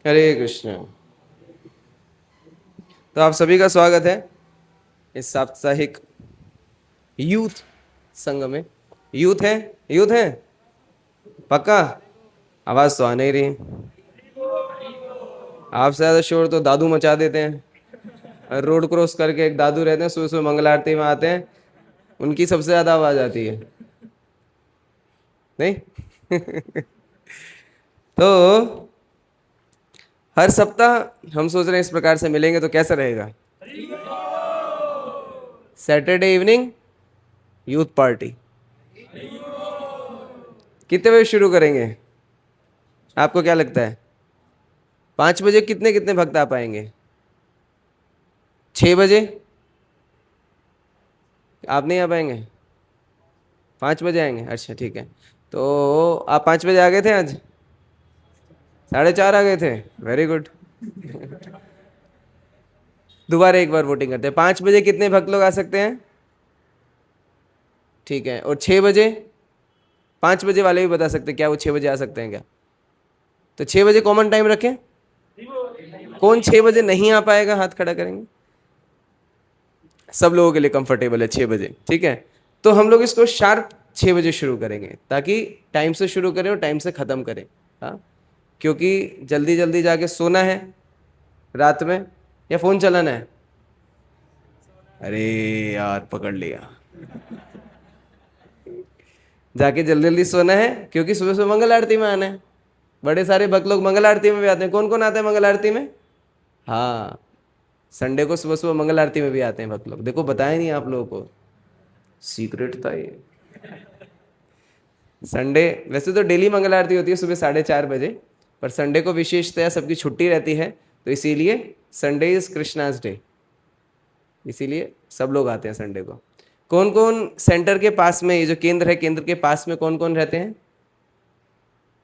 हरे कृष्ण। तो आप सभी का स्वागत है इस साप्ताहिक यूथ संघ में। यूथ है, यूथ है पक्का? आवाज तो आ नहीं रही। आपसे ज्यादा शोर तो दादू मचा देते हैं। रोड क्रॉस करके एक दादू रहते हैं, सुबह सुबह मंगल आरती में आते हैं, उनकी सबसे ज्यादा आवाज आती है नहीं? तो हर सप्ताह हम सोच रहे हैं इस प्रकार से मिलेंगे तो कैसा रहेगा? सैटरडे इवनिंग यूथ पार्टी कितने बजे शुरू करेंगे? आपको क्या लगता है? 5 बजे कितने कितने भक्त आ पाएंगे? 6 बजे? आप नहीं आ पाएंगे? 5 बजे आएंगे? अच्छा ठीक है। तो आप 5 बजे आ गए थे आज? 4:30 आ गए थे? Very good. दोबारा एक बार वोटिंग करते हैं। 5 बजे कितने भक्त लोग आ सकते हैं? ठीक है। और 6 बजे? 5 बजे वाले भी बता सकते हैं क्या वो 6 बजे आ सकते हैं क्या? तो 6 बजे कॉमन टाइम रखें। कौन 6 बजे नहीं आ पाएगा हाथ खड़ा करेंगे? सब लोगों के लिए कंफर्टेबल है 6 बजे, ठीक है। तो हम लोग इसको शार्प 6 बजे शुरू करेंगे ताकि टाइम से शुरू करें और टाइम से ख़त्म करें। हाँ, क्योंकि जल्दी जल्दी जाके सोना है रात में या फ़ोन चलाना है? अरे यार पकड़ लिया। जाके जल्दी जल्दी सोना है क्योंकि सुबह सुबह मंगल आरती में आना है। बड़े सारे भक्त लोग मंगल आरती में भी आते हैं। कौन कौन आता है मंगल आरती में? हाँ, संडे को सुबह सुबह मंगल आरती में भी आते हैं भक्त लोग। देखो बताया नहीं आप लोगों को, सीक्रेट था ये। संडे वैसे तो डेली मंगल आरती होती है सुबह 4:30 बजे, पर संडे को विशेषतया सबकी छुट्टी रहती है, तो इसीलिए संडे इज कृष्णाज डे, इसीलिए सब लोग आते हैं संडे को। कौन कौन सेंटर के पास में, ये जो केंद्र है, केंद्र के पास में कौन कौन रहते हैं?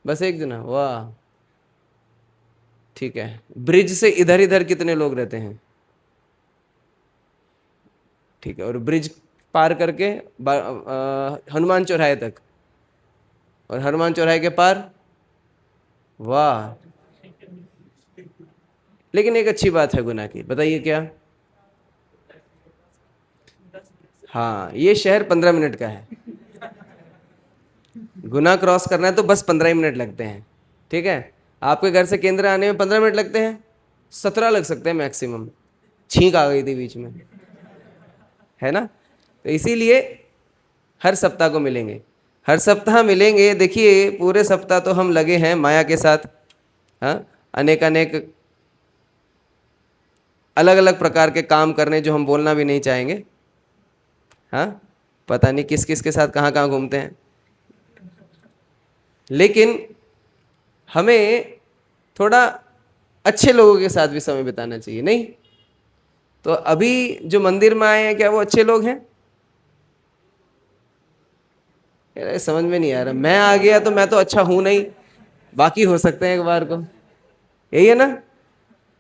बस एक जना? वाह, ठीक है। ब्रिज से इधर इधर कितने लोग रहते हैं? ठीक है। और ब्रिज पार करके हनुमान चौराहे तक, और हनुमान चौराहे के पार? वाह, लेकिन एक अच्छी बात है गुना की, बताइए क्या? हाँ, ये शहर 15 मिनट का है। गुना क्रॉस करना है तो बस 15 ही मिनट लगते हैं, ठीक है। आपके घर से केंद्र आने में 15 मिनट लगते हैं, 17 लग सकते हैं मैक्सिमम। छींक आ गई थी बीच में, है ना? तो इसीलिए हर सप्ताह को मिलेंगे, हर सप्ताह मिलेंगे। देखिए पूरे सप्ताह तो हम लगे हैं माया के साथ। हाँ, अनेक अनेक अलग अलग प्रकार के काम करने जो हम बोलना भी नहीं चाहेंगे। हाँ, पता नहीं किस किस के साथ कहाँ कहाँ घूमते हैं, लेकिन हमें थोड़ा अच्छे लोगों के साथ भी समय बिताना चाहिए, नहीं? तो अभी जो मंदिर में आए हैं, क्या वो अच्छे लोग हैं? यार समझ में नहीं आ रहा। मैं आ गया तो मैं तो अच्छा हूं नहीं, बाकी हो सकते हैं एक बार को, यही है ना?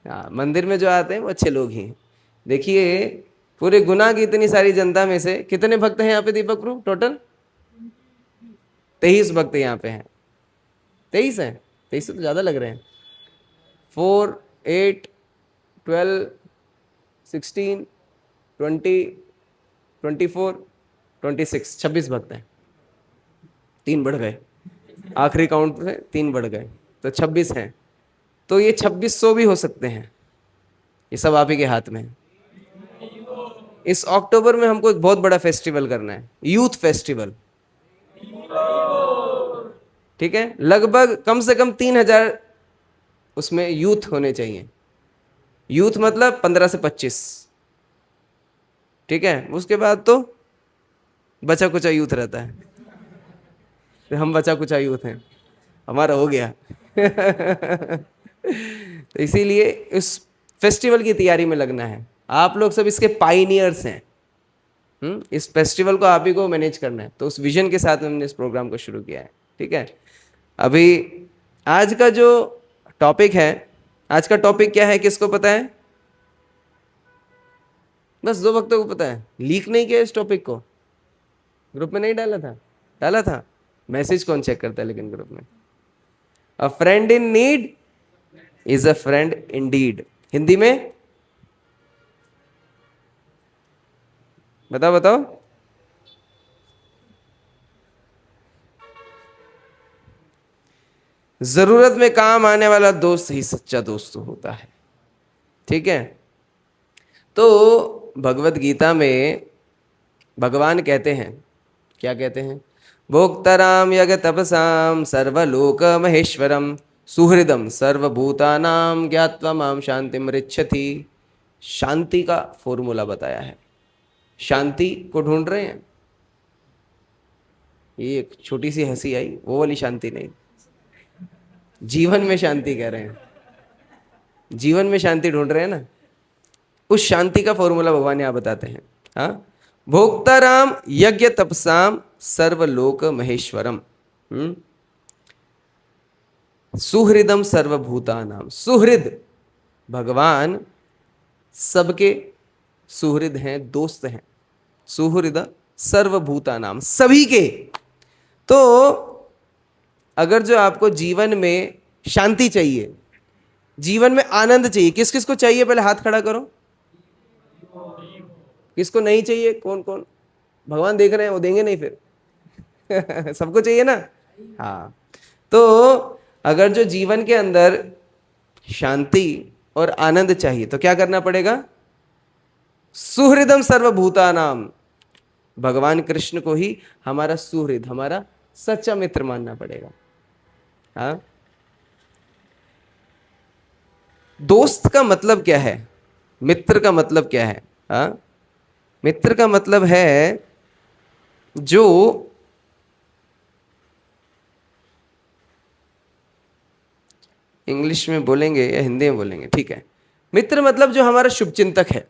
हाँ, मंदिर में जो आते हैं वो अच्छे लोग ही हैं। देखिए पूरे गुना की इतनी सारी जनता में से कितने भक्त हैं यहाँ पे दीपक प्रभु? टोटल 23 भक्त यहाँ पे हैं। 23 हैं? 23 से तो ज्यादा लग रहे हैं। 4, 8, 12, 16, 20, 24, 26, 26 भक्त हैं। 3 बढ़ गए, आखिरी काउंट में 3 बढ़ गए, तो 26 हैं। तो ये 2600 भी हो सकते हैं, ये सब आप ही के हाथ में है। इस अक्टूबर में हमको एक बहुत बड़ा फेस्टिवल करना है, यूथ फेस्टिवल, ठीक है। लगभग कम से कम 3,000 उसमें यूथ होने चाहिए। यूथ मतलब 15 से 25, ठीक है। उसके बाद तो बचा कुचा यूथ रहता है, तो हम बचा कुचा यूथ हैं, हमारा हो गया। तो इसीलिए इस फेस्टिवल की तैयारी में लगना है। आप लोग सब इसके पाइनियर्स हैं। इस फेस्टिवल को आप ही को मैनेज करना है, तो उस विजन के साथ हमने इस प्रोग्राम को शुरू किया है, ठीक है। अभी आज का जो टॉपिक है, आज का टॉपिक क्या है किसको पता है? बस 2 भक्तों को पता है। लीक नहीं किया इस टॉपिक को, ग्रुप में नहीं डाला था? डाला था। मैसेज कौन चेक करता है लेकिन ग्रुप में? अ friend in need is a friend Indeed. Hindi में बताओ बताओ। जरूरत में काम आने वाला दोस्त ही सच्चा दोस्त होता है। ठीक है। तो भगवत गीता में भगवान कहते हैं, क्या कहते हैं? भोक्तराम यज्ञ तपसाम सर्वलोक महेश्वरम सुहृदम सर्वभूतानाम ज्ञात्वा माम शांति मृच्छति। शांति का फॉर्मूला बताया है। शांति को ढूंढ रहे हैं? ये एक छोटी सी हंसी आई, वो वाली शांति नहीं, जीवन में शांति कह रहे हैं। जीवन में शांति ढूंढ रहे हैं ना, उस शांति का फॉर्मूला भगवान यहाँ बताते हैं। हाँ, भोक्ताराम यज्ञ तपसाम सर्वलोक महेश्वरम सुहृदम सर्वभूतानाम। सुहृद, भगवान सबके सुहृद हैं, दोस्त हैं। सुहृद सर्वभूतानाम, सभी के। तो अगर जो आपको जीवन में शांति चाहिए, जीवन में आनंद चाहिए, किस किस को चाहिए? पहले हाथ खड़ा करो। किसको नहीं चाहिए? कौन कौन? भगवान देख रहे हैं, वो देंगे नहीं फिर। सबको चाहिए ना। हाँ, तो अगर जो जीवन के अंदर शांति और आनंद चाहिए तो क्या करना पड़ेगा? सुहृदम सर्वभूतानाम, भगवान कृष्ण को ही हमारा सुहृद, हमारा सच्चा मित्र मानना पड़ेगा। हाँ, दोस्त का मतलब क्या है? मित्र का मतलब क्या है? हाँ, मित्र का मतलब है जो इंग्लिश में बोलेंगे या हिंदी में बोलेंगे? ठीक है। मित्र मतलब जो हमारा शुभचिंतक है।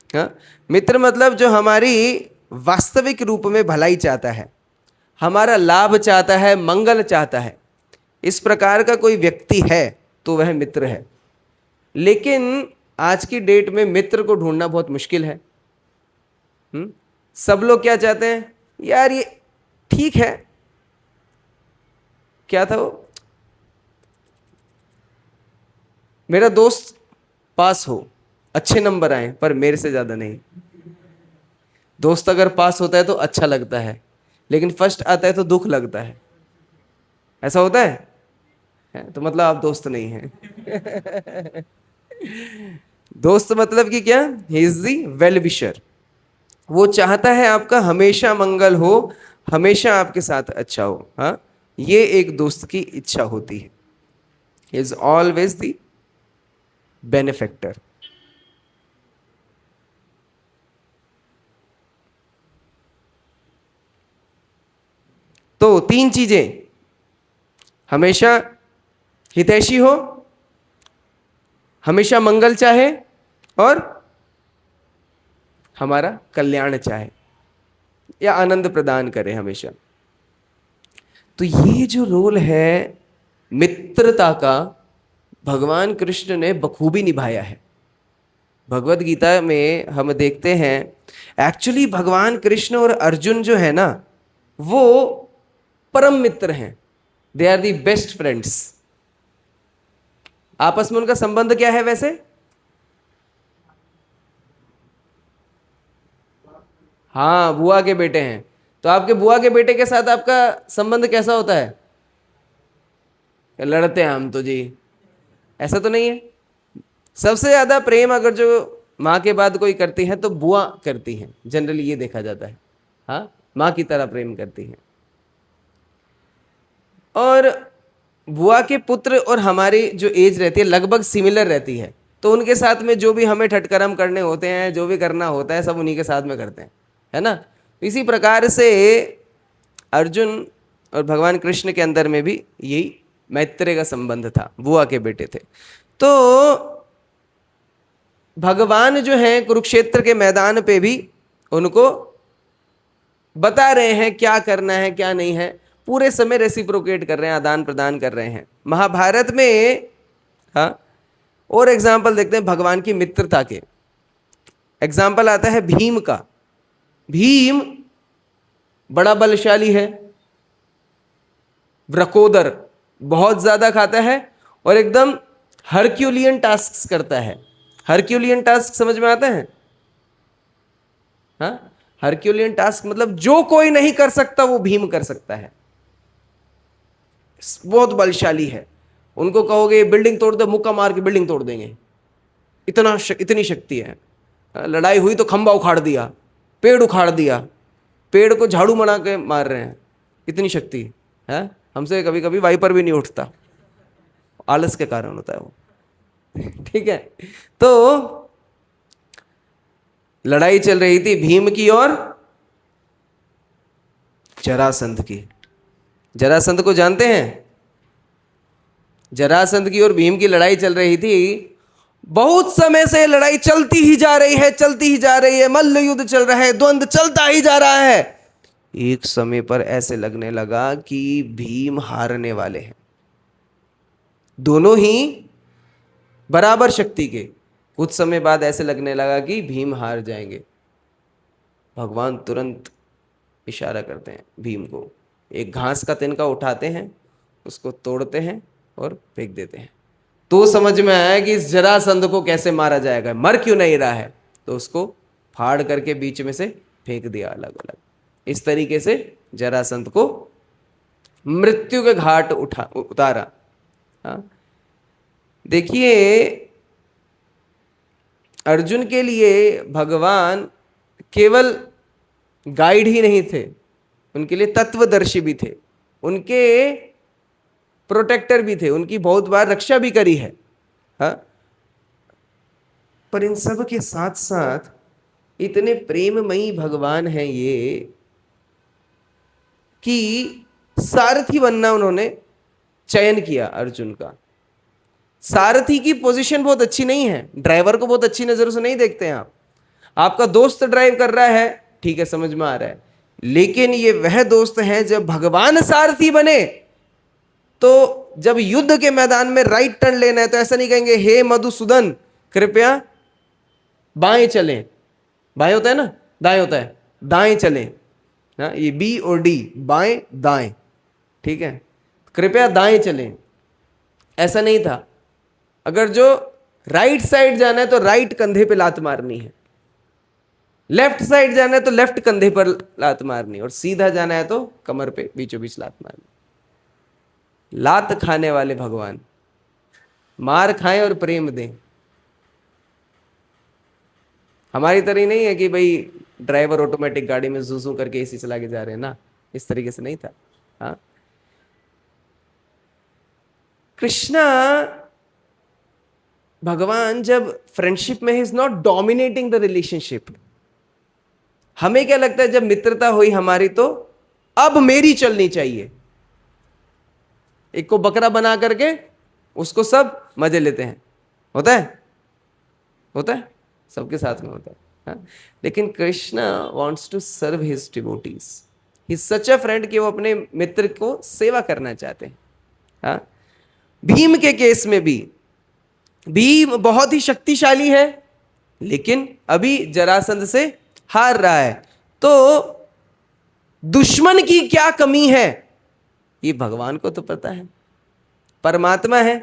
हाँ, मित्र मतलब जो हमारी वास्तविक रूप में भलाई चाहता है, हमारा लाभ चाहता है, मंगल चाहता है। इस प्रकार का कोई व्यक्ति है तो वह मित्र है। लेकिन आज की डेट में मित्र को ढूंढना बहुत मुश्किल है। सब लोग क्या चाहते हैं? यार ये ठीक है, क्या था वो, मेरा दोस्त पास हो, अच्छे नंबर आए, पर मेरे से ज्यादा नहीं। दोस्त अगर पास होता है तो अच्छा लगता है, लेकिन फर्स्ट आता है तो दुख लगता है। ऐसा होता है? तो मतलब आप दोस्त नहीं हैं। दोस्त मतलब कि क्या? He is the well wisher. वो चाहता है आपका हमेशा मंगल हो, हमेशा आपके साथ अच्छा हो। हाँ, ये एक दोस्त की इच्छा होती है। Is always the benefactor. तो तीन चीजें, हमेशा हितैषी हो, हमेशा मंगल चाहे, और हमारा कल्याण चाहे या आनंद प्रदान करे हमेशा। तो ये जो रोल है मित्रता का, भगवान कृष्ण ने बखूबी निभाया है। भगवत गीता में हम देखते हैं, एक्चुअली भगवान कृष्ण और अर्जुन जो है ना, वो परम मित्र हैं। They are the best friends. आपस में उनका संबंध क्या है वैसे? हाँ, बुआ के बेटे हैं। तो आपके बुआ के बेटे के साथ आपका संबंध कैसा होता है? लड़ते हैं हम तो जी, ऐसा तो नहीं है। सबसे ज्यादा प्रेम अगर जो माँ के बाद कोई करती है तो बुआ करती हैं, जनरली ये देखा जाता है। हाँ, माँ की तरह प्रेम करती हैं। और बुआ के पुत्र और हमारी जो एज रहती है लगभग सिमिलर रहती है, तो उनके साथ में जो भी हमें ठटकरम करने होते हैं, जो भी करना होता है, सब उन्हीं के साथ में करते हैं, है ना। इसी प्रकार से अर्जुन और भगवान कृष्ण के अंदर में भी यही मैत्रेय का संबंध था, बुआ के बेटे थे। तो भगवान जो है कुरुक्षेत्र के मैदान पे भी उनको बता रहे हैं क्या करना है क्या नहीं है, पूरे समय रेसिप्रोकेट कर रहे हैं, आदान प्रदान कर रहे हैं। महाभारत में हाँ, और एग्जाम्पल देखते हैं भगवान की मित्रता के। एग्जाम्पल आता है भीम का। भीम बड़ा बलशाली है, व्रकोदर बहुत ज्यादा खाता है, और एकदम हरक्यूलियन टास्क करता है। हरक्यूलियन टास्क समझ में आता है? हाँ, हरक्यूलियन टास्क मतलब जो कोई नहीं कर सकता वो भीम कर सकता है। बहुत बलशाली है। उनको कहोगे बिल्डिंग तोड़ दे, मुक्का मार के बिल्डिंग तोड़ देंगे। इतनी शक्ति है। लड़ाई हुई तो खंबा उखाड़ दिया, पेड़ उखाड़ दिया, पेड़ को झाड़ू बना के मार रहे हैं, इतनी शक्ति है। हमसे कभी कभी वाइपर भी नहीं उठता, आलस के कारण होता है वो। ठीक है, तो लड़ाई चल रही थी भीम की और जरासंध की। जरासंध को जानते हैं? जरासंध की और भीम की लड़ाई चल रही थी। बहुत समय से लड़ाई चलती ही जा रही है, चलती ही जा रही है, मल्ल युद्ध चल रहा है, द्वंद्व चलता ही जा रहा है। एक समय पर ऐसे लगने लगा कि भीम हारने वाले हैं। दोनों ही बराबर शक्ति के। कुछ समय बाद ऐसे लगने लगा कि भीम हार जाएंगे। भगवान तुरंत इशारा करते हैं भीम को, एक घास का तिनका उठाते हैं, उसको तोड़ते हैं और फेंक देते हैं। तो समझ में आया कि इस जरासंध को कैसे मारा जाएगा, मर क्यों नहीं रहा है। तो उसको फाड़ करके बीच में से फेंक दिया अलग अलग। इस तरीके से जरासंध को मृत्यु के घाट उतारा। हाँ, देखिए अर्जुन के लिए भगवान केवल गाइड ही नहीं थे, उनके लिए तत्वदर्शी भी थे, उनके प्रोटेक्टर भी थे, उनकी बहुत बार रक्षा भी करी है। हाँ, पर इन सब के साथ साथ इतने प्रेममयी भगवान हैं ये कि सारथी बनना उन्होंने चयन किया अर्जुन का। सारथी की पोजीशन बहुत अच्छी नहीं है, ड्राइवर को बहुत अच्छी नजरों से नहीं देखते हैं आप। आपका दोस्त ड्राइव कर रहा है, ठीक है, समझ में आ रहा है, लेकिन ये वह दोस्त है जब भगवान सारथी बने तो जब युद्ध के मैदान में राइट टर्न लेना है तो ऐसा नहीं कहेंगे हे मधुसूदन कृपया बाएं चलें। बाएं होता है ना, दाएं होता है, दाएं चलें। हाँ, ये बी और डी, बाएं दाएं, ठीक है, कृपया दाएं चलें, ऐसा नहीं था। अगर जो राइट साइड जाना है तो राइट कंधे पे लात मारनी है, लेफ्ट साइड जाना है तो लेफ्ट कंधे पर लात मारनी, और सीधा जाना है तो कमर पे बीचों बीच लात मारनी। लात खाने वाले भगवान मार खाएं और प्रेम दें। हमारी तरह नहीं है कि भाई ड्राइवर ऑटोमेटिक गाड़ी में जूजू करके एसी चला के जा रहे हैं ना, इस तरीके से नहीं था। हाँ, कृष्णा भगवान जब फ्रेंडशिप में is not dominating the relationship. हमें क्या लगता है जब मित्रता हुई हमारी तो अब मेरी चलनी चाहिए, एक को बकरा बना करके उसको सब मजे लेते हैं। होता है, होता है, सबके साथ में होता है। हाँ? लेकिन Krishna wants to serve his devotees, he is such a friend कि वो अपने मित्र को सेवा करना चाहते हैं। हाँ? भीम के केस में भी भीम बहुत ही शक्तिशाली है, लेकिन अभी जरासंध से हार रहा है। तो दुश्मन की क्या कमी है ये भगवान को तो पता है, परमात्मा है,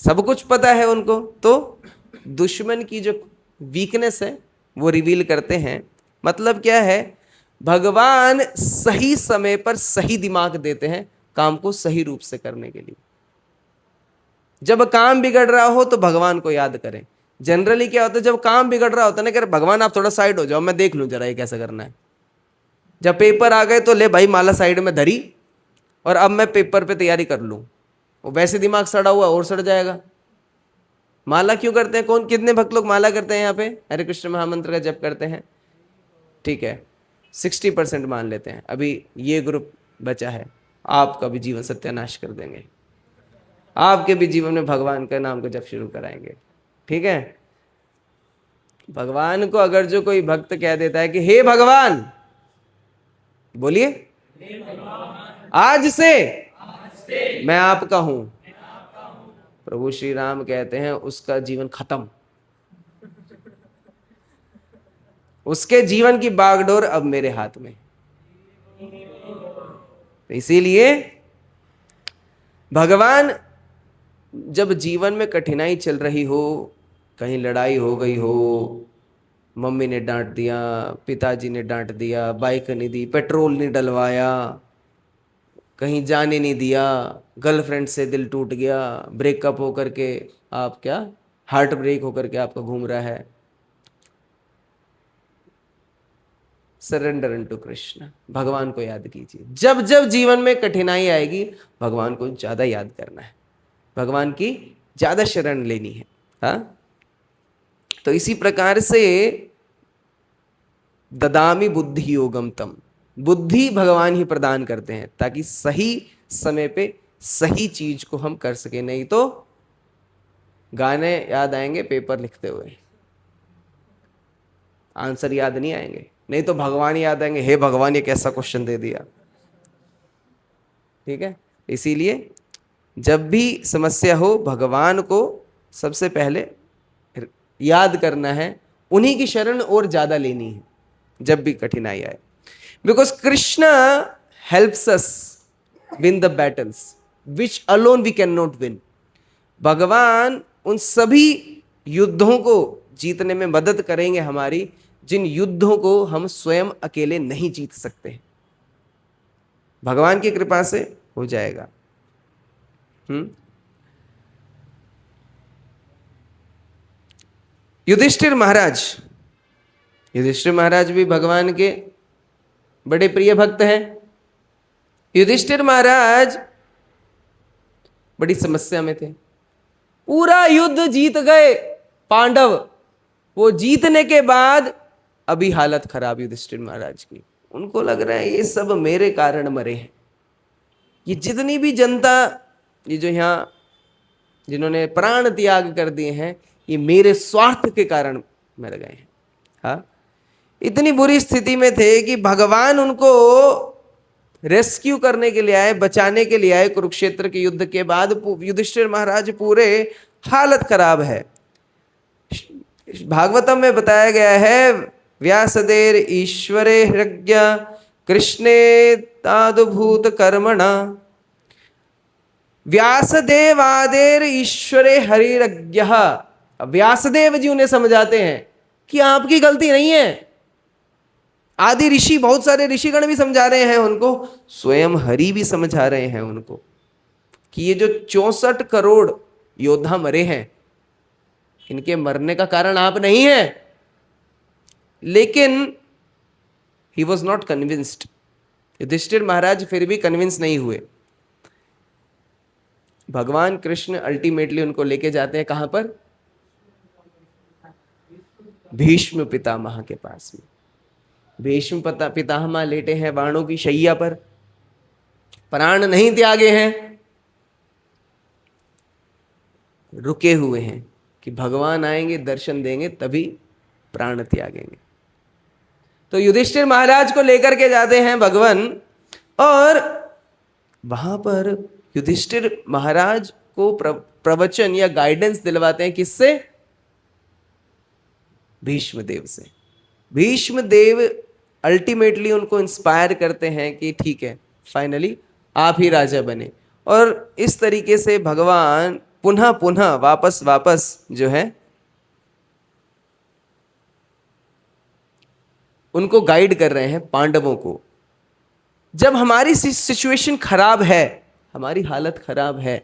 सब कुछ पता है उनको। तो दुश्मन की जो वीकनेस है वो रिवील करते हैं। मतलब क्या है, भगवान सही समय पर सही दिमाग देते हैं काम को सही रूप से करने के लिए। जब काम बिगड़ रहा हो तो भगवान को याद करें। जनरली क्या होता है, जब काम बिगड़ रहा होता है ना, कह भगवान आप थोड़ा साइड हो जाओ, मैं देख लूं जरा ये कैसे करना है। जब पेपर आ गए तो ले भाई माला साइड में धरी और अब मैं पेपर पे तैयारी कर लूं। वो वैसे दिमाग सड़ा हुआ और सड़ जाएगा। माला क्यों करते हैं, कौन कितने भक्त लोग माला करते हैं यहाँ पे, हरे कृष्ण महामंत्र का जप करते हैं? ठीक है, 60% मान लेते हैं। अभी ये ग्रुप बचा है, आपका भी जीवन सत्यानाश कर देंगे, आपके भी जीवन में भगवान का नाम को जप शुरू कराएंगे। ठीक है, भगवान को अगर जो कोई भक्त कह देता है कि हे भगवान, बोलिए आज से मैं आपका हूं, प्रभु श्री राम कहते हैं उसका जीवन खत्म, उसके जीवन की बागडोर अब मेरे हाथ में। तो इसीलिए भगवान जब जीवन में कठिनाई चल रही हो, कहीं लड़ाई हो गई हो, मम्मी ने डांट दिया, पिताजी ने डांट दिया, बाइक नहीं दी, पेट्रोल नहीं डलवाया, कहीं जाने नहीं दिया, गर्लफ्रेंड से दिल टूट गया, ब्रेकअप होकर के आप क्या हार्ट ब्रेक होकर के आपका घूम रहा है, सरेंडर इनटू कृष्ण, भगवान को याद कीजिए। जब जब जीवन में कठिनाई आएगी भगवान को ज्यादा याद करना है, भगवान की ज्यादा शरण लेनी है। हाँ, तो इसी प्रकार से ददामी बुद्धि योगम तम, बुद्धि भगवान ही प्रदान करते हैं ताकि सही समय पे सही चीज को हम कर सके। नहीं तो गाने याद आएंगे पेपर लिखते हुए, आंसर याद नहीं आएंगे। नहीं तो भगवान याद आएंगे, हे भगवान ये कैसा क्वेश्चन दे दिया। ठीक है, इसीलिए जब भी समस्या हो भगवान को सबसे पहले याद करना है, उन्हीं की शरण और ज्यादा लेनी है जब भी कठिनाई आए। Because Krishna helps us win the battles which alone we can not win. भगवान उन सभी युद्धों को जीतने में मदद करेंगे हमारी, जिन युद्धों को हम स्वयं अकेले नहीं जीत सकते। भगवान की कृपा से हो जाएगा। युधिष्ठिर महाराज, युधिष्ठिर महाराज भी भगवान के बड़े प्रिय भक्त हैं। युधिष्ठिर महाराज बड़ी समस्या में थे, पूरा युद्ध जीत गए पांडव, वो जीतने के बाद अभी हालत खराब युधिष्ठिर महाराज की। उनको लग रहा है ये सब मेरे कारण मरे हैं, ये जितनी भी जनता, ये जो यहाँ जिन्होंने प्राण त्याग कर दिए हैं, ये मेरे स्वार्थ के कारण मर गए हैं। हाँ, इतनी बुरी स्थिति में थे कि भगवान उनको रेस्क्यू करने के लिए आए, बचाने के लिए आए। कुरुक्षेत्र के युद्ध के बाद युधिष्ठिर महाराज पूरे हालत खराब है। भागवतम में बताया गया है, व्यासदेर ईश्वरे हृज्ञ कृष्णे तादुभूत कर्मणा, व्यासदेवादेर ईश्वरे हरिरज्ञ। व्यासदेव जी उन्हें समझाते हैं कि आपकी गलती नहीं है। आदि ऋषि, बहुत सारे ऋषिगण भी समझा रहे हैं उनको, स्वयं हरि भी समझा रहे हैं उनको कि ये जो 64 करोड़ योद्धा मरे हैं, इनके मरने का कारण आप नहीं है। लेकिन he was not convinced. Yudhishthira Maharaj फिर भी कन्विंस नहीं हुए। भगवान कृष्ण अल्टीमेटली उनको लेके जाते हैं कहां पर? भीष्म पितामह के पास में। भीष्म पितामह लेटे हैं बाणों की शैया पर, प्राण नहीं त्यागे हैं, रुके हुए हैं कि भगवान आएंगे दर्शन देंगे तभी प्राण त्यागेंगे। तो युधिष्ठिर महाराज को लेकर के जाते हैं भगवान, और वहां पर युधिष्ठिर महाराज को प्रवचन या गाइडेंस दिलवाते हैं। किससे? भीष्म देव से। भीष्म देव अल्टीमेटली उनको इंस्पायर करते हैं कि ठीक है, फाइनली आप ही राजा बने। और इस तरीके से भगवान पुनः पुनः वापस जो है उनको गाइड कर रहे हैं पांडवों को। जब हमारी सिचुएशन खराब है, हमारी हालत खराब है,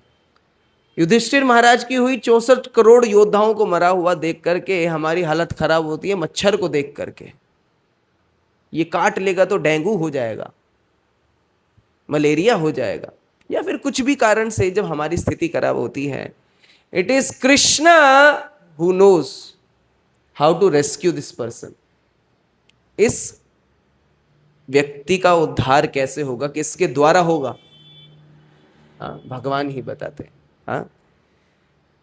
युधिष्ठिर महाराज की हुई 64 करोड़ योद्धाओं को मरा हुआ देख करके हमारी हालत खराब होती है। मच्छर को देख करके, ये काट लेगा तो डेंगू हो जाएगा, मलेरिया हो जाएगा, या फिर कुछ भी कारण से जब हमारी स्थिति खराब होती है, it is Krishna who knows how to rescue this person. इस व्यक्ति का उद्धार कैसे होगा, किसके द्वारा होगा, भगवान ही बताते हैं। हाँ,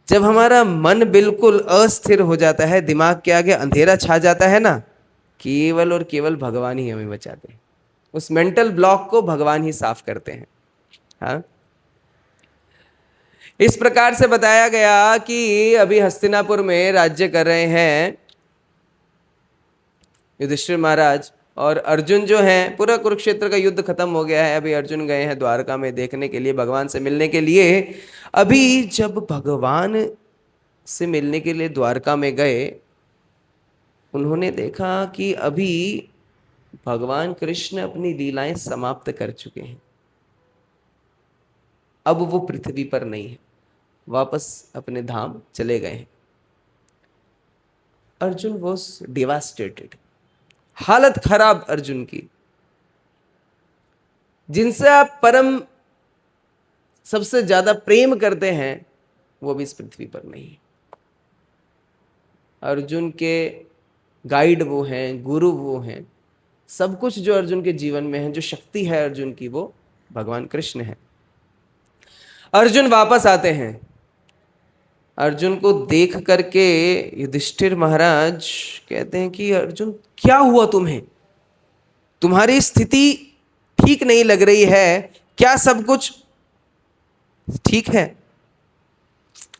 जब हमारा मन बिल्कुल अस्थिर हो जाता है, दिमाग के आगे अंधेरा छा जाता है ना, केवल और केवल भगवान ही हमें बचाते हैं। उस मेंटल ब्लॉक को भगवान ही साफ करते हैं। हाँ, इस प्रकार से बताया गया कि अभी हस्तिनापुर में राज्य कर रहे हैं युधिष्ठिर महाराज, और अर्जुन जो है, पूरा कुरुक्षेत्र का युद्ध खत्म हो गया है, अभी अर्जुन गए हैं द्वारका में देखने के लिए, भगवान से मिलने के लिए। अभी जब भगवान से मिलने के लिए द्वारका में गए, उन्होंने देखा कि अभी भगवान कृष्ण अपनी लीलाएं समाप्त कर चुके हैं। अब वो पृथ्वी पर नहीं है, वापस अपने धाम चले गए हैं। अर्जुन वॉज डिवास्टेटेड, हालत खराब अर्जुन की। जिनसे आप परम सबसे ज्यादा प्रेम करते हैं वो भी इस पृथ्वी पर नहीं है। अर्जुन के गाइड वो हैं, गुरु वो हैं, सब कुछ जो अर्जुन के जीवन में है, जो शक्ति है अर्जुन की, वो भगवान कृष्ण है। अर्जुन वापस आते हैं। अर्जुन को देख करके युधिष्ठिर महाराज कहते हैं कि अर्जुन क्या हुआ तुम्हें, तुम्हारी स्थिति ठीक नहीं लग रही है, क्या सब कुछ ठीक है?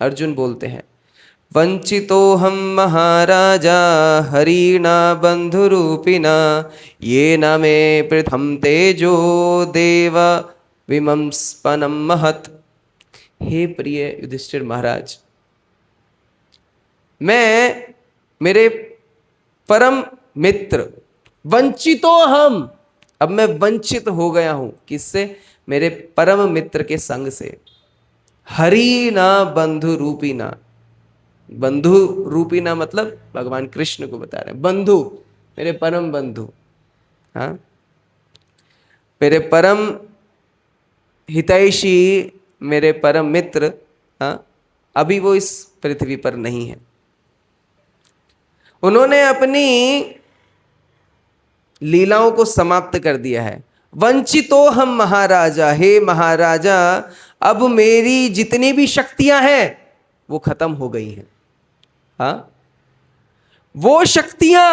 अर्जुन बोलते हैं, वंचितो हम महाराजा हरिणा बंधुरूपिणा ये न मे पृथम तेजो देव विमंस्पनम महत। हे प्रिय युधिष्ठिर महाराज, मैं, मेरे परम मित्र, वंचितो हम, अब मैं वंचित हो गया हूं। किससे? मेरे परम मित्र के संग से। हरि ना बंधु रूपीना, बंधु रूपीना मतलब भगवान कृष्ण को बता रहे हैं, बंधु मेरे परम बंधु, हाँ, मेरे परम हितैषी, मेरे परम मित्र, हाँ, अभी वो इस पृथ्वी पर नहीं है। उन्होंने अपनी लीलाओं को समाप्त कर दिया है। वंचितो हम महाराजा, हे महाराजा, अब मेरी जितनी भी शक्तियां हैं वो खत्म हो गई हैं। हाँ, वो शक्तियां,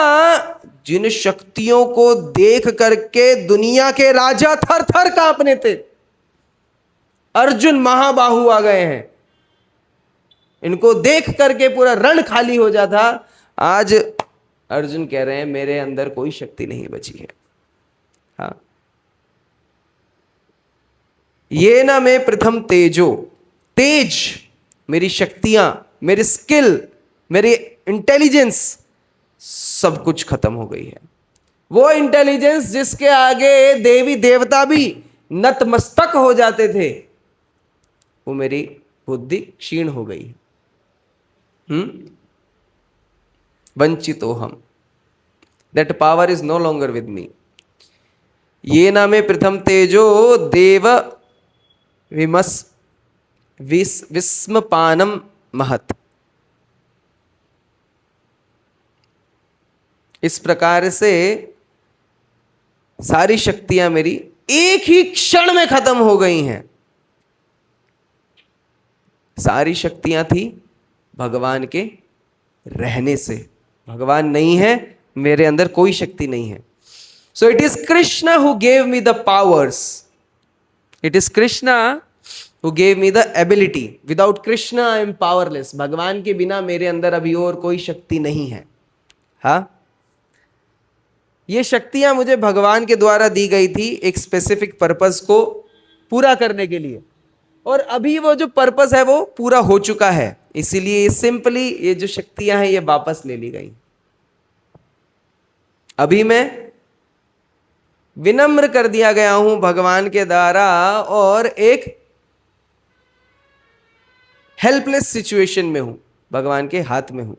जिन शक्तियों को देख करके दुनिया के राजा थर थर कांपने थे, अर्जुन महाबाहु आ गए हैं, इनको देख करके पूरा रण खाली हो जाता, आज अर्जुन कह रहे हैं मेरे अंदर कोई शक्ति नहीं बची है। हाँ, ये ना मैं प्रथम तेजो, तेज, मेरी शक्तियां, मेरी स्किल, मेरी इंटेलिजेंस, सब कुछ खत्म हो गई है। वो इंटेलिजेंस जिसके आगे देवी देवता भी नतमस्तक हो जाते थे, वो मेरी बुद्धि क्षीण हो गई। वंचितो हम, that power is no longer with me. ये ना में प्रथम तेजो देव विस्मपानम महत। इस प्रकार से सारी शक्तियां मेरी एक ही क्षण में खत्म हो गई हैं। सारी शक्तियां थी भगवान के रहने से, भगवान नहीं है, मेरे अंदर कोई शक्ति नहीं है। So it is Krishna who gave me the powers, it is Krishna who gave me the ability. Without Krishna I am powerless. भगवान के बिना मेरे अंदर अभी और कोई शक्ति नहीं है। हाँ, ये शक्तियां मुझे भगवान के द्वारा दी गई थी एक स्पेसिफिक पर्पस को पूरा करने के लिए, और अभी वो जो पर्पस है वो पूरा हो चुका है। इसीलिए सिंपली ये जो शक्तियां हैं ये वापस ले ली गई। अभी मैं विनम्र कर दिया गया हूं भगवान के द्वारा, और एक हेल्पलेस सिचुएशन में हूं, भगवान के हाथ में हूं।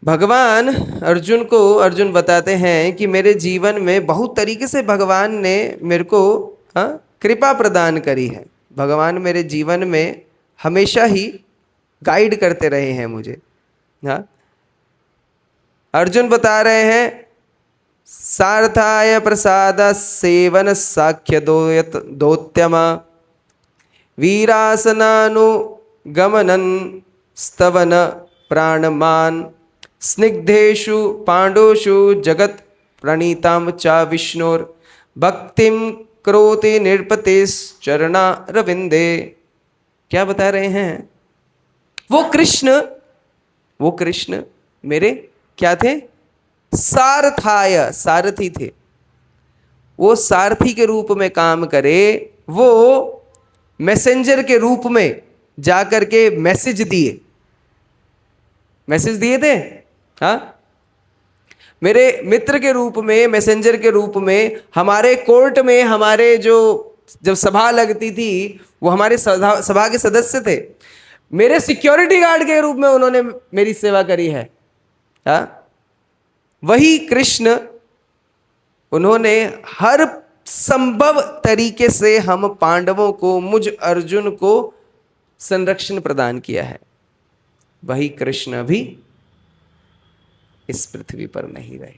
भगवान अर्जुन बताते हैं कि मेरे जीवन में बहुत तरीके से भगवान ने मेरे को कृपा प्रदान करी है। भगवान मेरे जीवन में हमेशा ही गाइड करते रहे हैं मुझे। हाँ, अर्जुन बता रहे हैं, सार्थाय प्रसाद सेवन साख्य दोत्यम वीरासनानुगमनन स्तवन प्राणमान स्निग्धेषु पांडुषु जगत प्रणीताम चा विष्णुर भक्तिम करोति निरपतेश्चरणा रविंदे। क्या बता रहे हैं? वो कृष्ण मेरे क्या थे? सारथाय, सारथी थे, वो सारथी के रूप में काम करे, वो मैसेंजर के रूप में जाकर के मैसेज दिए, मैसेज दिए थे। हाँ, मेरे मित्र के रूप में, मैसेंजर के रूप में, हमारे कोर्ट में, हमारे जो जब सभा लगती थी वो हमारे सभा के सदस्य थे, मेरे सिक्योरिटी गार्ड के रूप में उन्होंने मेरी सेवा करी है। हाँ, वही कृष्ण, उन्होंने हर संभव तरीके से हम पांडवों को, मुझ अर्जुन को संरक्षण प्रदान किया है। वही कृष्ण भी इस पृथ्वी पर नहीं रहे।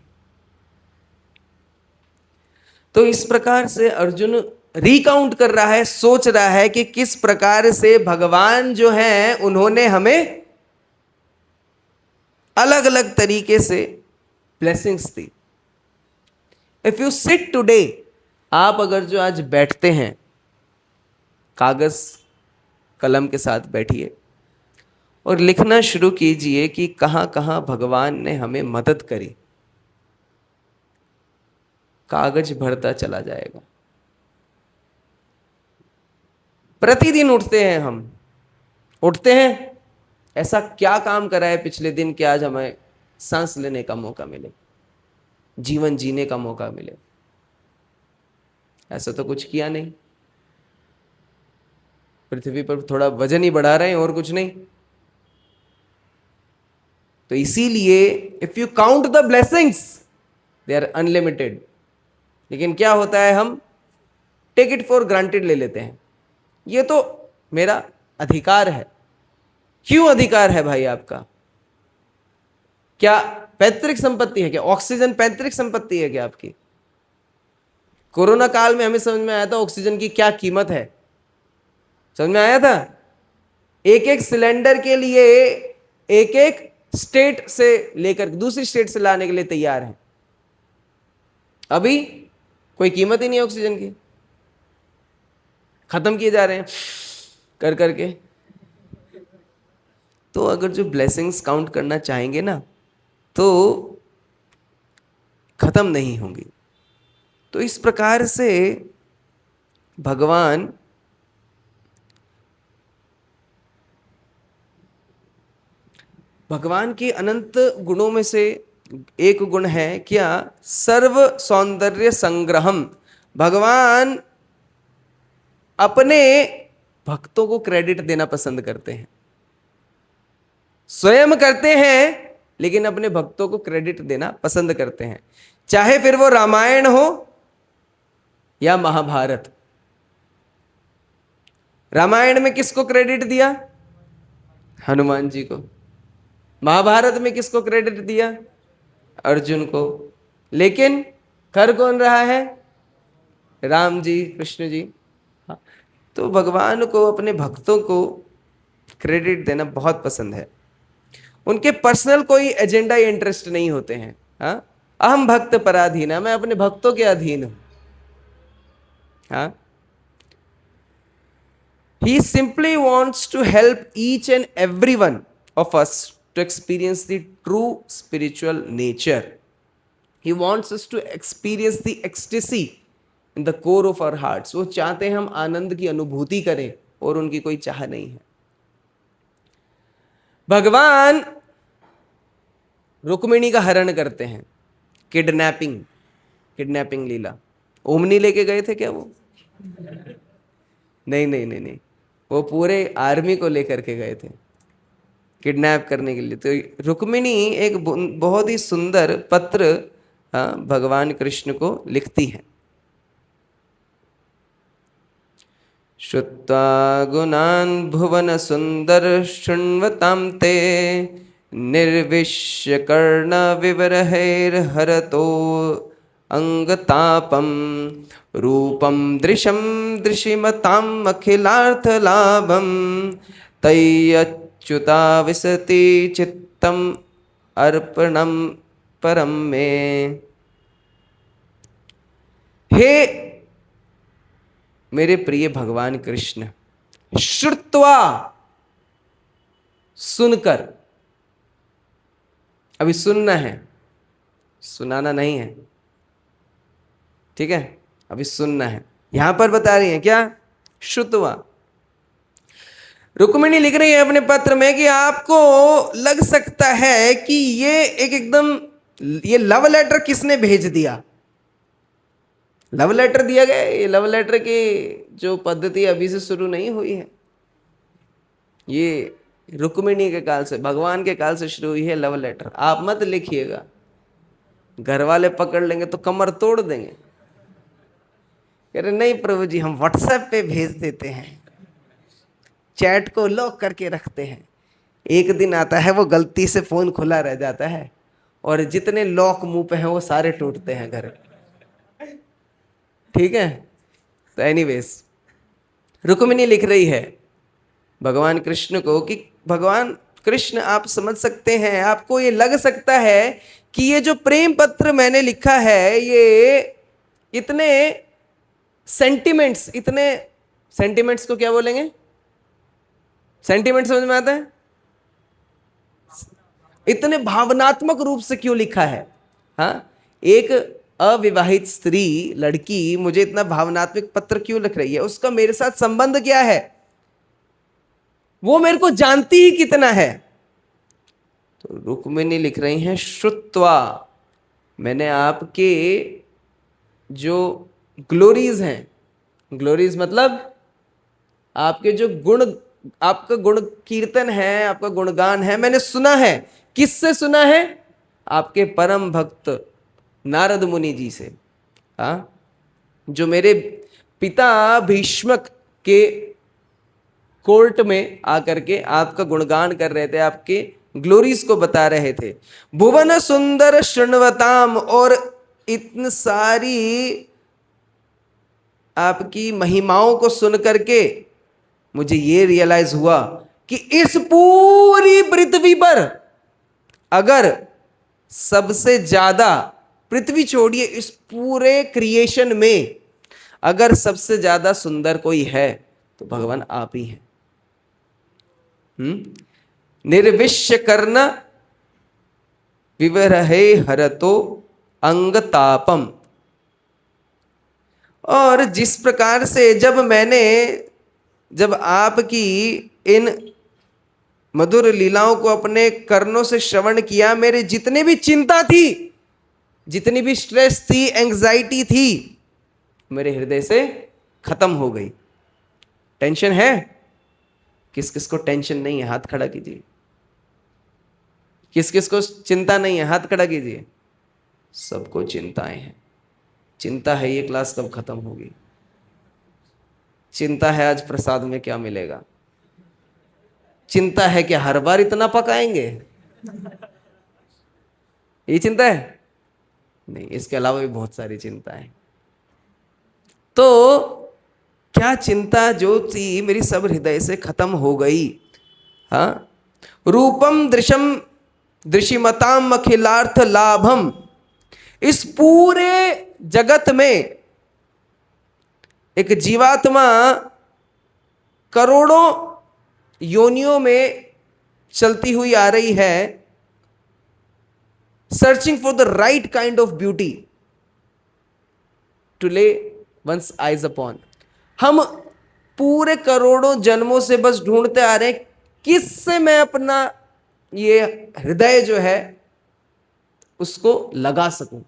तो इस प्रकार से अर्जुन रिकाउंट कर रहा है, सोच रहा है कि किस प्रकार से भगवान जो है उन्होंने हमें अलग अलग तरीके से blessings the. If you sit today, आप अगर जो आज बैठते हैं, कागज कलम के साथ बैठिए और लिखना शुरू कीजिए कि कहां कहां भगवान ने हमें मदद करी। कागज भरता चला जाएगा। प्रतिदिन उठते हैं हम, उठते हैं, ऐसा क्या काम करा है पिछले दिन कि आज हमें सांस लेने का मौका मिले, जीवन जीने का मौका मिले? ऐसा तो कुछ किया नहीं। पृथ्वी पर थोड़ा वजन ही बढ़ा रहे हैं और कुछ नहीं। तो इसीलिए if you count the blessings they are unlimited, लेकिन क्या होता है, हम टेक इट फॉर ग्रांटेड ले लेते हैं। ये तो मेरा अधिकार है। क्यों अधिकार है भाई आपका? क्या पैतृक संपत्ति है? क्या ऑक्सीजन पैतृक संपत्ति है क्या आपकी? कोरोना काल में हमें समझ में आया था ऑक्सीजन की क्या कीमत है। समझ में आया था? एक एक सिलेंडर के लिए एक एक स्टेट से लेकर दूसरी स्टेट से लाने के लिए तैयार है। अभी कोई कीमत ही नहीं है ऑक्सीजन की, खत्म किए जा रहे हैं कर करके। तो अगर जो ब्लेसिंग्स काउंट करना चाहेंगे ना, तो खत्म नहीं होंगी। तो इस प्रकार से भगवान के अनंत गुणों में से एक गुण है क्या? सर्व सौंदर्य संग्रहम। भगवान अपने भक्तों को क्रेडिट देना पसंद करते हैं। स्वयं करते हैं लेकिन अपने भक्तों को क्रेडिट देना पसंद करते हैं, चाहे फिर वो रामायण हो या महाभारत। रामायण में किसको क्रेडिट दिया? हनुमान जी को। महाभारत में किसको क्रेडिट दिया? अर्जुन को। लेकिन कर कौन रहा है? राम जी, कृष्ण जी। हाँ, तो भगवान को अपने भक्तों को क्रेडिट देना बहुत पसंद है। उनके पर्सनल कोई एजेंडा या इंटरेस्ट नहीं होते हैं। हाँ, अहम भक्त पराधीन, मैं अपने भक्तों के अधीन हूं। हाँ, he simply wants to help each and every one of us to experience the true spiritual nature. He wants us to experience the ecstasy in the core of our hearts. वो चाहते हैं हम आनंद की अनुभूति करें और उनकी कोई चाह नहीं है। भगवान रुक्मिणी का हरण करते हैं, किडनैपिंग लीला। ओमनी लेके गए थे क्या वो? नहीं नहीं नहीं नहीं, वो पूरे आर्मी को लेकर के गए थे किडनैप करने के लिए। तो रुक्मिणी एक बहुत ही सुंदर पत्र भगवान कृष्ण को लिखती है। श्रुत्वा गुणान् भुवन सुंदर शृण्वतां ते निर्विश्य कर्ण विवरहैर्हरतो अंगतापम रूपम दृशम दृशिमताम अखिलार्थलाभम तय्यच्युता विसति चित्तम अर्पणम परम में। हे मेरे प्रिय भगवान कृष्ण, श्रुत्वा सुनकर, अभी सुनना है, सुनाना नहीं है, ठीक है, अभी सुनना है। यहां पर बता रही है क्या, श्रुतवा। रुक्मिणी लिख रही है अपने पत्र में कि आपको लग सकता है कि ये एकदम, ये लव लेटर किसने भेज दिया। लव लेटर दिया गया, ये लव लेटर की जो पद्धति अभी से शुरू नहीं हुई है, ये रुक्मिणी के काल से, भगवान के काल से शुरू हुई है लव लेटर। आप मत लिखिएगा, घर वाले पकड़ लेंगे तो कमर तोड़ देंगे। कह रहे नहीं प्रभु जी, हम व्हाट्सएप पे भेज देते हैं, चैट को लॉक करके रखते हैं। एक दिन आता है वो गलती से फोन खुला रह जाता है और जितने लॉक मुंह पे हैं वो सारे टूटते हैं घर। ठीक है, तो एनीवेज रुक्मिणी लिख रही है भगवान कृष्ण को कि भगवान कृष्ण, आप समझ सकते हैं, आपको ये लग सकता है कि ये जो प्रेम पत्र मैंने लिखा है, ये इतने सेंटिमेंट्स, इतने सेंटिमेंट्स को क्या बोलेंगे, सेंटिमेंट समझ में आता है, इतने भावनात्मक रूप से क्यों लिखा है। हाँ, एक अविवाहित स्त्री, लड़की मुझे इतना भावनात्मक पत्र क्यों लिख रही है, उसका मेरे साथ संबंध क्या है, वो मेरे को जानती ही कितना है। तो रुक्मिणी लिख रही हैं श्रुत्वा, मैंने आपके जो ग्लोरीज हैं, ग्लोरीज मतलब आपके जो गुण, आपका गुण कीर्तन है, आपका गुणगान है, मैंने सुना है। किससे सुना है, आपके परम भक्त नारद मुनि जी से। हाँ, जो मेरे पिता भीष्मक के कोर्ट में आकर के आपका गुणगान कर रहे थे, आपके ग्लोरीज को बता रहे थे। भुवन सुंदर शृण्वताम, और इतनी सारी आपकी महिमाओं को सुन करके मुझे ये रियलाइज हुआ कि इस पूरी पृथ्वी पर अगर सबसे ज्यादा, पृथ्वी छोड़िए, इस पूरे क्रिएशन में अगर सबसे ज्यादा सुंदर कोई है तो भगवान आप ही हैं। निर्विश्य कर्ण विवरहे हरतो अंगतापम। और जिस प्रकार से जब आपकी इन मधुर लीलाओं को अपने कर्णों से श्रवण किया, मेरे जितने भी चिंता थी, जितनी भी स्ट्रेस थी, एंजाइटी थी, मेरे हृदय से खत्म हो गई। टेंशन है, किस किस को टेंशन नहीं है, हाथ खड़ा कीजिए। किस किस को चिंता नहीं है, हाथ खड़ा कीजिए। सबको चिंताएं हैं। चिंता है ये क्लास कब खत्म होगी, चिंता है आज प्रसाद में क्या मिलेगा, चिंता है कि हर बार इतना पकाएंगे, ये चिंता है नहीं, इसके अलावा भी बहुत सारी चिंता है। तो क्या चिंता जो थी मेरी सब हृदय से खत्म हो गई। हाँ, रूपम दृशम दृशिमताम अखिलार्थ लाभम, इस पूरे जगत में एक जीवात्मा करोड़ों योनियों में चलती हुई आ रही है, searching for the right kind of beauty to lay one's eyes upon. हम पूरे करोड़ों जन्मों से बस ढूंढते आ रहे हैं किससे मैं अपना ये हृदय जो है उसको लगा सकूं,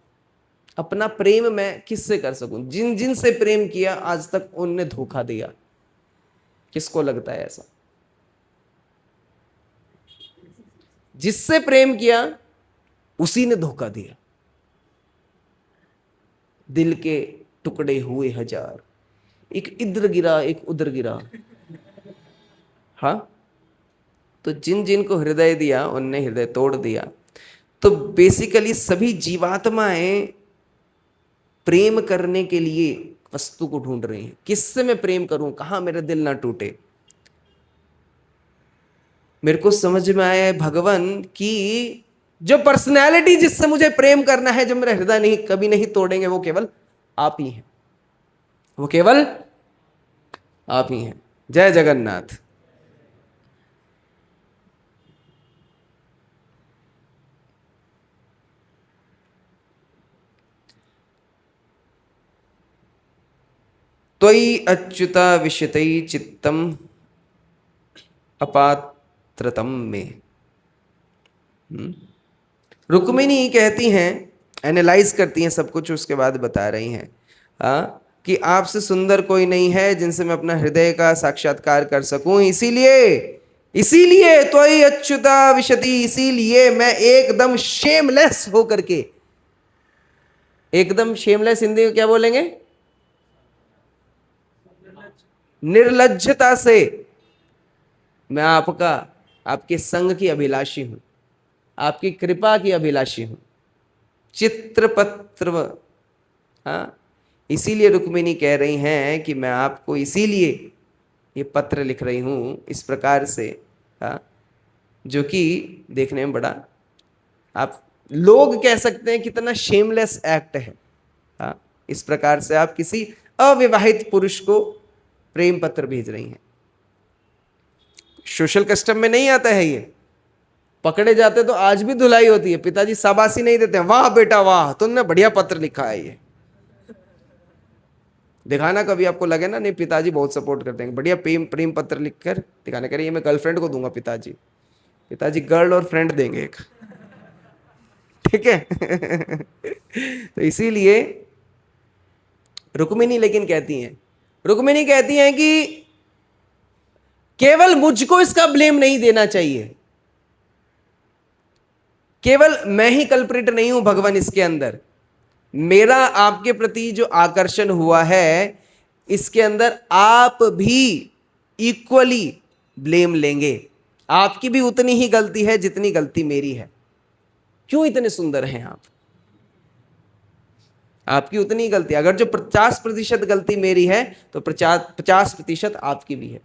अपना प्रेम मैं किससे कर सकूं। जिन जिन से प्रेम किया आज तक उनने धोखा दिया। किसको लगता है ऐसा, जिससे प्रेम किया उसी ने धोखा दिया। दिल के टुकड़े हुए हजार, एक इधर गिरा एक उधर गिरा। हाँ, तो जिन जिन को हृदय दिया उनने हृदय तोड़ दिया। तो बेसिकली सभी जीवात्माएं प्रेम करने के लिए वस्तु को ढूंढ रही हैं, किससे मैं प्रेम करूं, कहां मेरा दिल ना टूटे। मेरे को समझ में आया है भगवान की जो पर्सनैलिटी जिससे मुझे प्रेम करना है, जो मेरा हृदय नहीं कभी नहीं तोड़ेंगे, वो केवल आप ही हैं, वो केवल आप ही हैं। जय जगन्नाथ। त्वयि अच्युता विशतै चित्तम अपात्रतम में। रुक्मिणी कहती हैं, एनालाइज करती हैं सब कुछ, उसके बाद बता रही हैं कि आपसे सुंदर कोई नहीं है जिनसे मैं अपना हृदय का साक्षात्कार कर सकूं, इसीलिए इसीलिए त्वयि अच्युता विशति, इसीलिए मैं एकदम शेमलेस होकर के, एकदम शेमलेस हिंदी में क्या बोलेंगे, निर्लज्जता से मैं आपका, आपके संग की अभिलाषी हूं, आपकी कृपा की अभिलाषी हूं। चित्रपत्र, हाँ, इसीलिए रुक्मिणी कह रही हैं कि मैं आपको इसीलिए ये पत्र लिख रही हूं इस प्रकार से, हाँ, जो कि देखने में बड़ा, आप लोग कह सकते हैं कितना शेमलेस एक्ट है। हाँ, इस प्रकार से आप किसी अविवाहित पुरुष को प्रेम पत्र भेज रही हैं। सोशल कस्टम में नहीं आता है ये। पकड़े जाते तो आज भी धुलाई होती है, पिताजी शाबाशी नहीं देते हैं, वाह बेटा वाह तुमने बढ़िया पत्र लिखा है, ये दिखाना कभी आपको लगे ना, नहीं पिताजी बहुत सपोर्ट करते हैं, बढ़िया प्रेम प्रेम पत्र लिखकर दिखाने, करिए ये मैं गर्लफ्रेंड को दूंगा पिताजी, पिताजी गर्ल और फ्रेंड देंगे एक, ठीक है। तो इसीलिए रुक्मिणी लेकिन कहती हैं, रुक्मिणी कहती हैं कि केवल मुझको इसका ब्लेम नहीं देना चाहिए, केवल मैं ही कल्प्रिट नहीं हूं भगवान, इसके अंदर मेरा आपके प्रति जो आकर्षण हुआ है, इसके अंदर आप भी इक्वली ब्लेम लेंगे, आपकी भी उतनी ही गलती है जितनी गलती मेरी है। क्यों इतने सुंदर हैं आप, आपकी उतनी गलती, अगर जो 50% गलती मेरी है तो 50% आपकी भी है।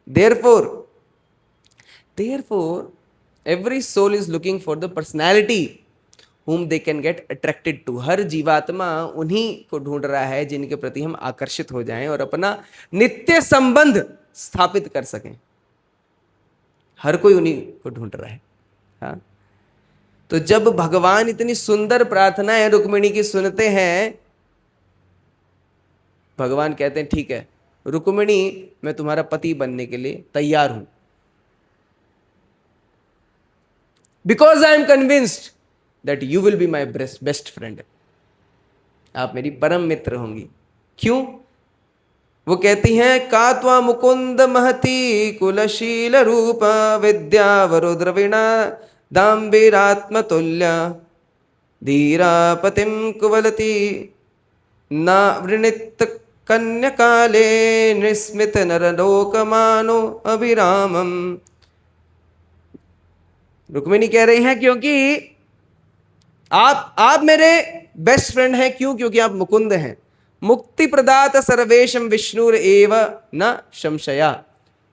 Therefore every soul is looking for the personality whom they can get attracted to। हर जीवात्मा उन्हीं को ढूंढ रहा है जिनके प्रति हम आकर्षित हो जाएं और अपना नित्य संबंध स्थापित कर सकें। हर कोई उन्हीं को ढूंढ रहा है। हाँ, तो जब भगवान इतनी सुंदर प्रार्थनाएं रुक्मिणी की सुनते हैं, भगवान कहते हैं ठीक है रुक्मिणी, मैं तुम्हारा पति बनने के लिए तैयार हूं, because I am convinced that you will be my best friend. आप मेरी परम मित्र होंगी। क्यों? वो कहती हैं, का त्वा मुकुंद महती कुलशील रूप विद्यावरो द्रविणा दाम्बिरात्मतुल्य धीरापतिम कुवलती ना वृणित कन्यकाले निस्मित नरलोकमानो अभिरामम। रुक्मिणी कह रही हैं क्योंकि आप मेरे बेस्ट फ्रेंड हैं। क्यों? क्योंकि आप मुकुंद हैं। मुक्ति प्रदात सर्वेशम विष्णुर एव न संशया,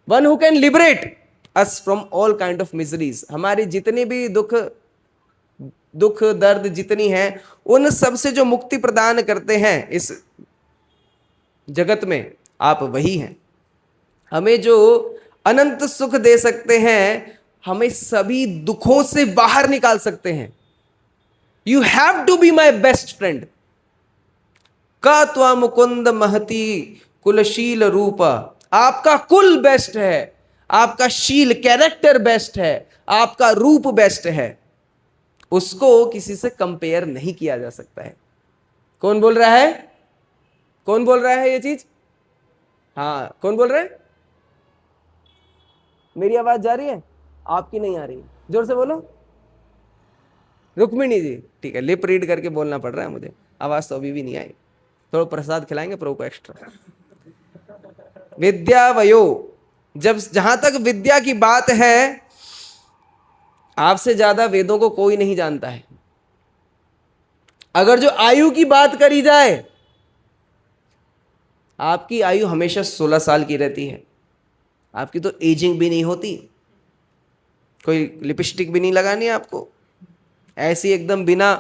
one who can liberate us from all kind of miseries. हमारी जितनी भी दुख दर्द जितनी है, उन सब से जो मुक्ति प्रदान करते हैं इस जगत में, आप वही हैं। हमें जो अनंत सुख दे सकते हैं, हमें सभी दुखों से बाहर निकाल सकते हैं। You have to be my best friend. का त्वा मुकुंद महती कुलशील रूप, आपका कुल बेस्ट है, आपका शील कैरेक्टर बेस्ट है, आपका रूप बेस्ट है, उसको किसी से कंपेयर नहीं किया जा सकता है। कौन बोल रहा है? कौन बोल रहा है ये चीज? हाँ, कौन बोल रहा है? मेरी आवाज जा रही है? आपकी नहीं आ रही, जोर से बोलो। रुक्मिणी जी, ठीक है, लिप रीड करके बोलना पड़ रहा है मुझे, आवाज तो अभी भी नहीं आई। थोड़ा प्रसाद खिलाएंगे प्रभु को एक्स्ट्रा। विद्या वयो, जब जहां तक विद्या की बात है, आपसे ज्यादा वेदों को कोई नहीं जानता है। अगर जो आयु की बात करी जाए, आपकी आयु हमेशा 16 साल की रहती है। आपकी तो एजिंग भी नहीं होती, कोई लिपस्टिक भी नहीं लगानी है आपको, ऐसी एकदम बिना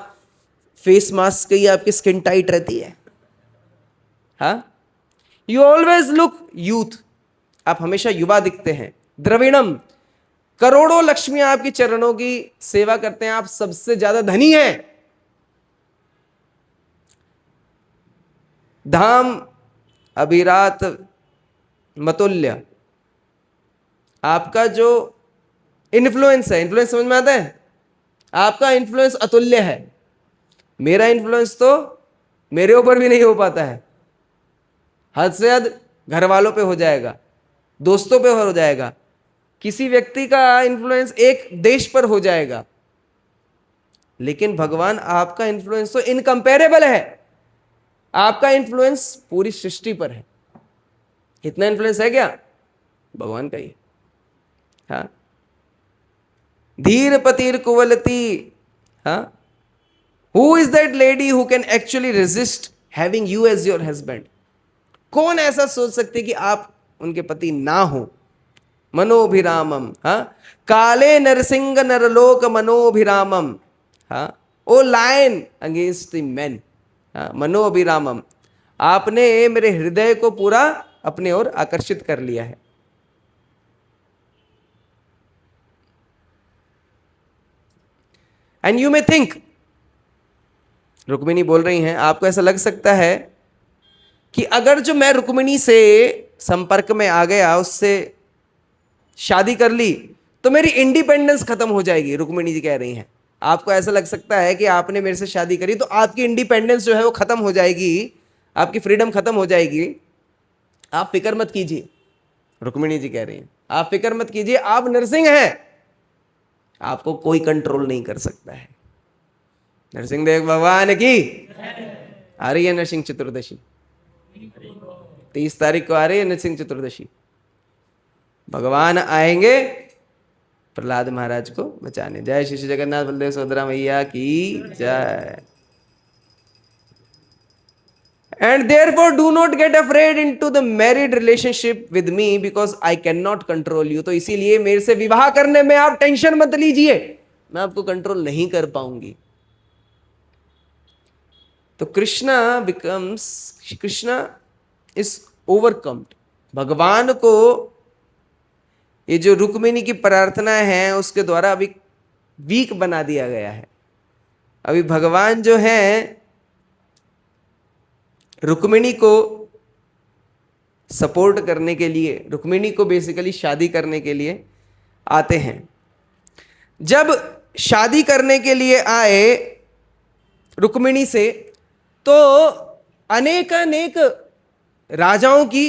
फेस मास्क के ही आपकी स्किन टाइट रहती है। हाँ, यू ऑलवेज लुक यूथ, आप हमेशा युवा दिखते हैं। द्रविणम, करोड़ों लक्ष्मियां आपकी चरणों की सेवा करते हैं, आप सबसे ज्यादा धनी हैं। धाम अभिरात मतुल्य। आपका जो इन्फ्लुएंस है, इन्फ्लुएंस समझ में आता है? आपका इन्फ्लुएंस अतुल्य है। मेरा इन्फ्लुएंस तो मेरे ऊपर भी नहीं हो पाता है। हद से हद घर वालों पे हो जाएगा, दोस्तों पे हो जाएगा, किसी व्यक्ति का इन्फ्लुएंस एक देश पर हो जाएगा। लेकिन भगवान, आपका इन्फ्लुएंस तो इनकंपेरेबल है। आपका इन्फ्लुएंस पूरी सृष्टि पर है। कितना इन्फ्लुएंस है क्या? भगवान का ही। हाँ, धीर पतिर कुवलती। हाँ, who is that lady who can actually resist having you as your husband? कौन ऐसा सोच सकते कि आप उनके पति ना हो? मनोभिरामम। हाँ, काले नरसिंह नरलोक मनोभिरामम। हाँ, ओ लायन अगेंस्ट द मैन। हाँ, मनोभिरामम। आपने मेरे हृदय को पूरा अपने ओर आकर्षित कर लिया है। And you may think, Rukmini बोल रही हैं, आपको ऐसा लग सकता है कि अगर जो मैं रुक्मिणी से संपर्क में आ गया, उससे शादी कर ली, तो मेरी इंडिपेंडेंस खत्म हो जाएगी। रुक्मिणी जी कह रही हैं, आपको ऐसा लग सकता है कि आपने मेरे से शादी करी तो आपकी इंडिपेंडेंस जो है वो खत्म हो जाएगी, आपकी फ्रीडम खत्म हो जाएगी। आप फिक्र मत कीजिए, रुक्मिणी जी कह रही हैं, आप फिक्र मत कीजिए, आप नरसिंह हैं, आपको कोई कंट्रोल नहीं कर सकता है। नरसिंहदेव भगवान की आ रही है नरसिंह चतुर्दशी, 30 तारीख को आ रही है नरसिंह चतुर्दशी। भगवान आएंगे प्रहलाद महाराज को बचाने। जय श्री श्री जगन्नाथ बलदेव सुभद्रा मैया की जय। And therefore do not get afraid into the married relationship with me because I cannot control you। तो इसीलिए मेरे से विवाह करने में आप टेंशन मत लीजिए, मैं आपको कंट्रोल नहीं कर पाऊंगी। तो कृष्णा इज ओवरकम्ड। भगवान को ये जो रुक्मिणी की प्रार्थना है उसके द्वारा अभी वीक बना दिया गया है। अभी भगवान जो है रुक्मिणी को सपोर्ट करने के लिए, रुक्मिणी को बेसिकली शादी करने के लिए आते हैं। जब शादी करने के लिए आए रुक्मिणी से, तो अनेक राजाओं की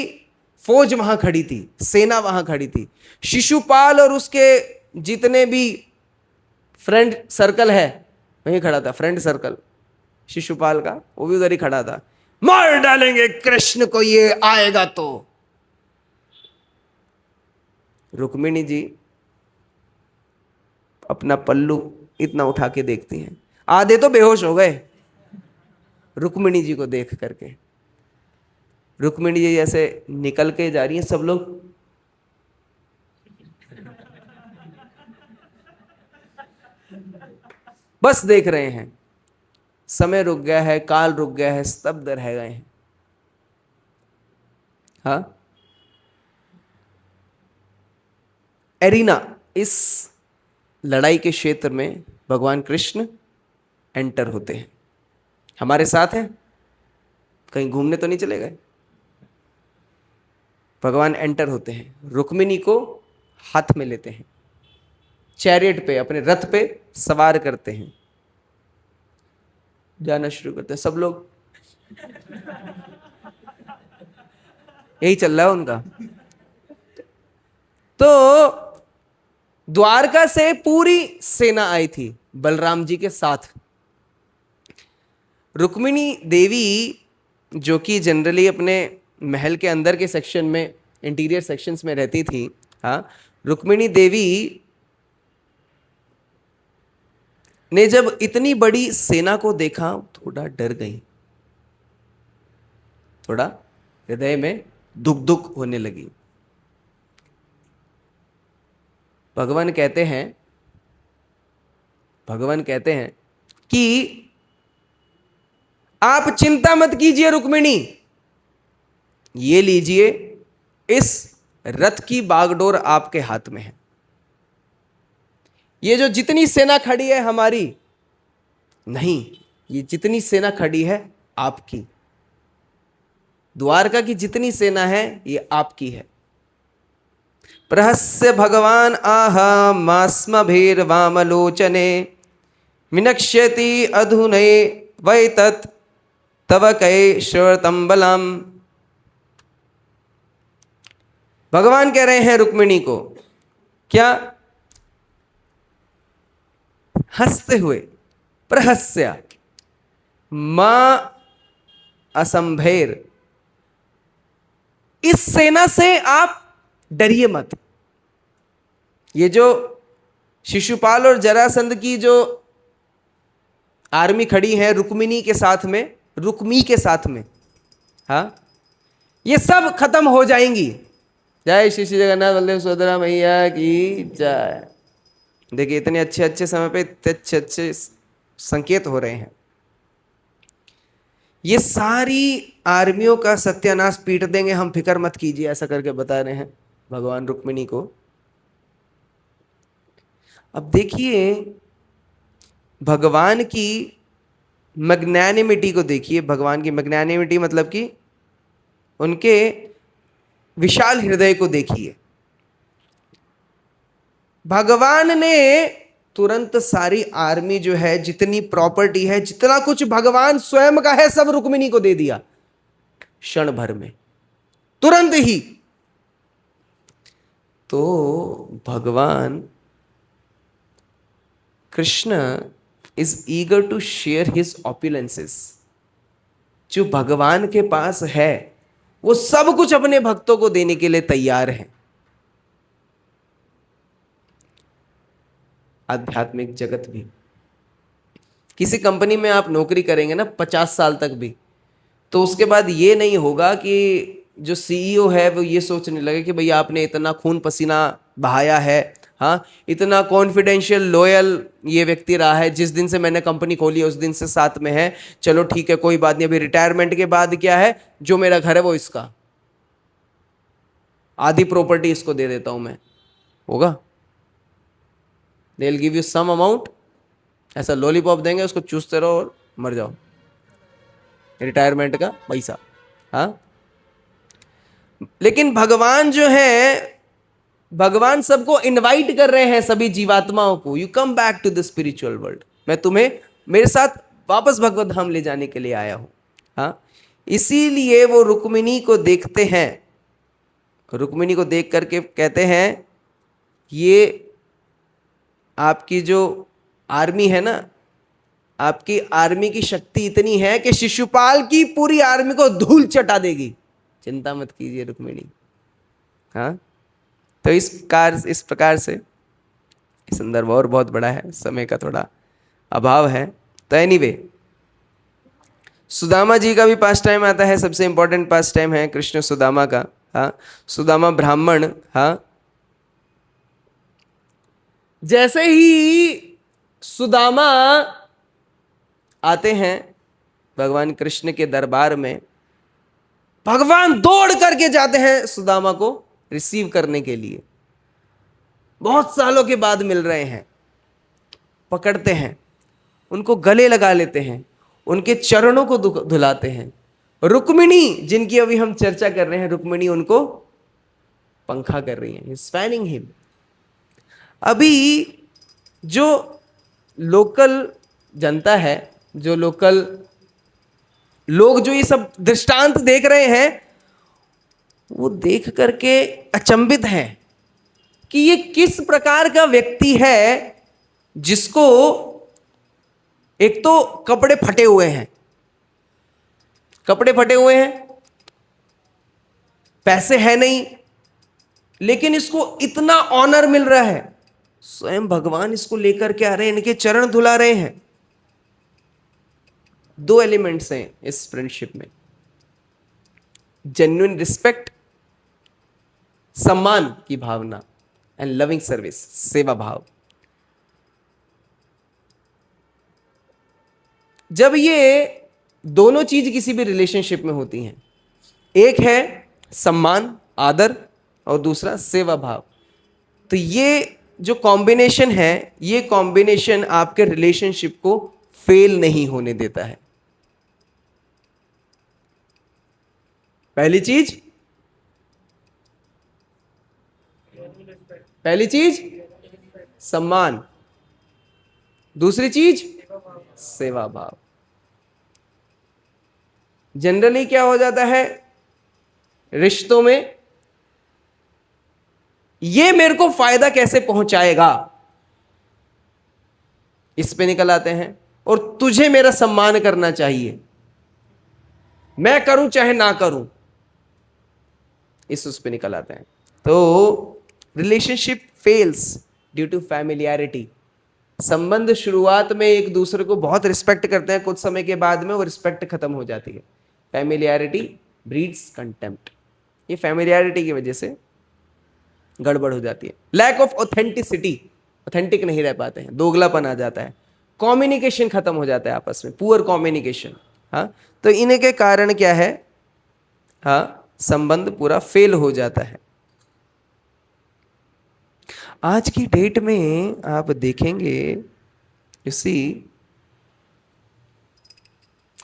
फौज वहां खड़ी थी, सेना वहां खड़ी थी। शिशुपाल और उसके जितने भी फ्रेंड सर्कल है वहीं खड़ा था। फ्रेंड सर्कल शिशुपाल का, वो भी उधर ही खड़ा था। मार डालेंगे कृष्ण को ये आएगा तो। रुक्मिणी जी अपना पल्लू इतना उठा के देखती हैं, आधे तो बेहोश हो गए रुक्मिणी जी को देख करके। रुक्मिणी जी ऐसे निकल के जा रही हैं, सब लोग बस देख रहे हैं। समय रुक गया है, काल रुक गया है, स्तब्ध रह गए हैं। हाँ, एरिना, इस लड़ाई के क्षेत्र में भगवान कृष्ण एंटर होते हैं। हमारे साथ हैं, कहीं घूमने तो नहीं चले गए। भगवान एंटर होते हैं, रुक्मिणी को हाथ में लेते हैं, चैरियट पे, अपने रथ पे सवार करते हैं, जाना शुरू करते हैं। सब लोग यही चल रहा है उनका। तो द्वारका से पूरी सेना आई थी बलराम जी के साथ। रुक्मिणी देवी जो कि जनरली अपने महल के अंदर के सेक्शन में, इंटीरियर सेक्शंस में रहती थी। हाँ, रुक्मिणी देवी ने जब इतनी बड़ी सेना को देखा थोड़ा डर गई, थोड़ा हृदय में दुख दुख होने लगी। भगवान कहते हैं कि आप चिंता मत कीजिए रुक्मिणी, ये लीजिए, इस रथ की बागडोर आपके हाथ में है। ये जो जितनी सेना खड़ी है हमारी नहीं, ये जितनी सेना खड़ी है आपकी। द्वारका की जितनी सेना है ये आपकी है। प्रहस्य भगवान आह मास्मभिर्वामलोचने विनक्ष्यति अधुनै वै तत् तव कै श्रवतम बलम। भगवान कह रहे हैं रुक्मिणी को, क्या? हंसते हुए, प्रहस्य मां असंभेर, इस सेना से आप डरिए मत। ये जो शिशुपाल और जरासंध की जो आर्मी खड़ी है रुक्मिणी के साथ में, रुक्मी के साथ में, हाँ, ये सब खत्म हो जाएंगी। जय श्री श्री जगन्नाथ बलदेव सुभद्रा मैया की जय। देखिए इतने अच्छे अच्छे समय पे इतने अच्छे अच्छे संकेत हो रहे हैं। ये सारी आर्मियों का सत्यानाश पीट देंगे, हम फिक्र मत कीजिए, ऐसा करके बता रहे हैं भगवान रुक्मिणी को। अब देखिए भगवान की मैग्नैनिमिटी को देखिए। भगवान की मैग्नैनिमिटी मतलब कि उनके विशाल हृदय को देखिए। भगवान ने तुरंत सारी आर्मी जो है, जितनी प्रॉपर्टी है, जितना कुछ भगवान स्वयं का है, सब रुक्मिणी को दे दिया क्षण भर में, तुरंत ही। तो भगवान Krishna is eager to share his opulences. जो भगवान के पास है वो सब कुछ अपने भक्तों को देने के लिए तैयार है। आध्यात्मिक जगत भी, किसी कंपनी में आप नौकरी करेंगे ना 50 साल तक भी, तो उसके बाद ये नहीं होगा कि जो सीईओ है वो ये सोचने लगे कि भैया आपने इतना खून पसीना बहाया है, हाँ, इतना कॉन्फिडेंशियल लॉयल ये व्यक्ति रहा है, जिस दिन से मैंने कंपनी खोली है उस दिन से साथ में है, चलो ठीक है कोई बात नहीं, अभी रिटायरमेंट के बाद क्या है, जो मेरा घर है वो इसका, आधी प्रॉपर्टी इसको दे देता हूं मैं। होगा? They will give you some amount, ऐसा लॉलीपॉप देंगे, उसको चूसते रहो और मर जाओ, रिटायरमेंट का पैसा। हाँ, लेकिन भगवान जो है, भगवान सबको इनवाइट कर रहे हैं, सभी जीवात्माओं को, you come back to the spiritual world, मैं तुम्हें मेरे साथ वापस भगवत धाम ले जाने के लिए आया हूं। हाँ, इसीलिए वो रुक्मिणी को देखते हैं, रुक्मिणी को देख करके कहते हैं ये आपकी जो आर्मी है ना, आपकी आर्मी की शक्ति इतनी है कि शिशुपाल की पूरी आर्मी को धूल चटा देगी, चिंता मत कीजिए रुक्मिणी। हाँ, तो इस प्रकार से संदर्भ और बहुत बड़ा है, समय का थोड़ा अभाव है। तो एनीवे, सुदामा जी का भी पास टाइम आता है, सबसे इंपॉर्टेंट पास टाइम है कृष्ण सुदामा का। हाँ, सुदामा ब्राह्मण, हाँ, जैसे ही सुदामा आते हैं भगवान कृष्ण के दरबार में, भगवान दौड़ करके जाते हैं सुदामा को रिसीव करने के लिए। बहुत सालों के बाद मिल रहे हैं, पकड़ते हैं, उनको गले लगा लेते हैं, उनके चरणों को धुलाते हैं। रुक्मिणी जिनकी अभी हम चर्चा कर रहे हैं, रुक्मिणी उनको पंखा कर रही है, फैनिंग हिम। अभी जो लोकल जनता है, जो लोकल लोग जो ये सब दृष्टांत देख रहे हैं, वो देख करके अचंभित हैं कि ये किस प्रकार का व्यक्ति है जिसको एक तो कपड़े फटे हुए हैं, कपड़े फटे हुए हैं, पैसे है नहीं, लेकिन इसको इतना ऑनर मिल रहा है, स्वयं भगवान इसको लेकर के आ रहे हैं, इनके चरण धुला रहे हैं। दो एलिमेंट्स हैं इस फ्रेंडशिप में, जेन्युइन रिस्पेक्ट, सम्मान की भावना, एंड लविंग सर्विस, सेवा भाव। जब ये दोनों चीज किसी भी रिलेशनशिप में होती हैं, एक है सम्मान आदर और दूसरा सेवा भाव, तो ये जो कॉम्बिनेशन है, ये कॉम्बिनेशन आपके रिलेशनशिप को फेल नहीं होने देता है। पहली चीज, पहली चीज सम्मान, दूसरी चीज सेवा भाव। जनरली क्या हो जाता है रिश्तों में, ये मेरे को फायदा कैसे पहुंचाएगा, इस पे निकल आते हैं। और तुझे मेरा सम्मान करना चाहिए, मैं करूं चाहे ना करूं, इस उस पे निकल आते हैं। तो relationship fails due to familiarity. संबंध शुरुआत में एक दूसरे को बहुत रिस्पेक्ट करते हैं, कुछ समय के बाद में वो रिस्पेक्ट खत्म हो जाती है। फैमिलियरिटी ब्रीड्स कंटेम्प्ट, ये फैमिलियरिटी की वजह से गड़बड़ हो जाती है। लैक ऑफ ऑथेंटिसिटी, ऑथेंटिक नहीं रह पाते हैं, दोगलापन आ जाता है, कम्युनिकेशन खत्म हो जाता है आपस में, पुअर कम्युनिकेशन। हाँ, तो इनके कारण क्या है, हाँ, संबंध पूरा फेल हो जाता है। आज की डेट में आप देखेंगे, you see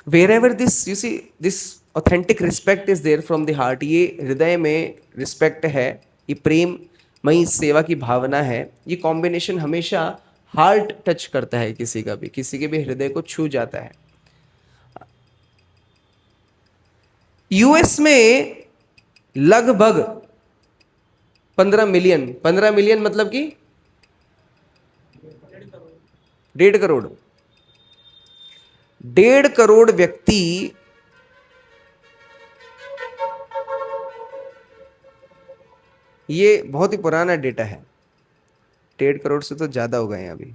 wherever this, you see this authentic respect is there from the heart, ये हृदय में रिस्पेक्ट है, ये प्रेम मई सेवा की भावना है, ये कॉम्बिनेशन हमेशा हार्ट टच करता है, किसी का भी, किसी के भी हृदय को छू जाता है। यूएस में लगभग 15 मिलियन, 15 मिलियन मतलब कि 1.5 करोड़, 1.5 करोड़ व्यक्ति ये बहुत ही पुराना डेटा है, 1.5 करोड़ से तो ज्यादा हो गए हैं अभी,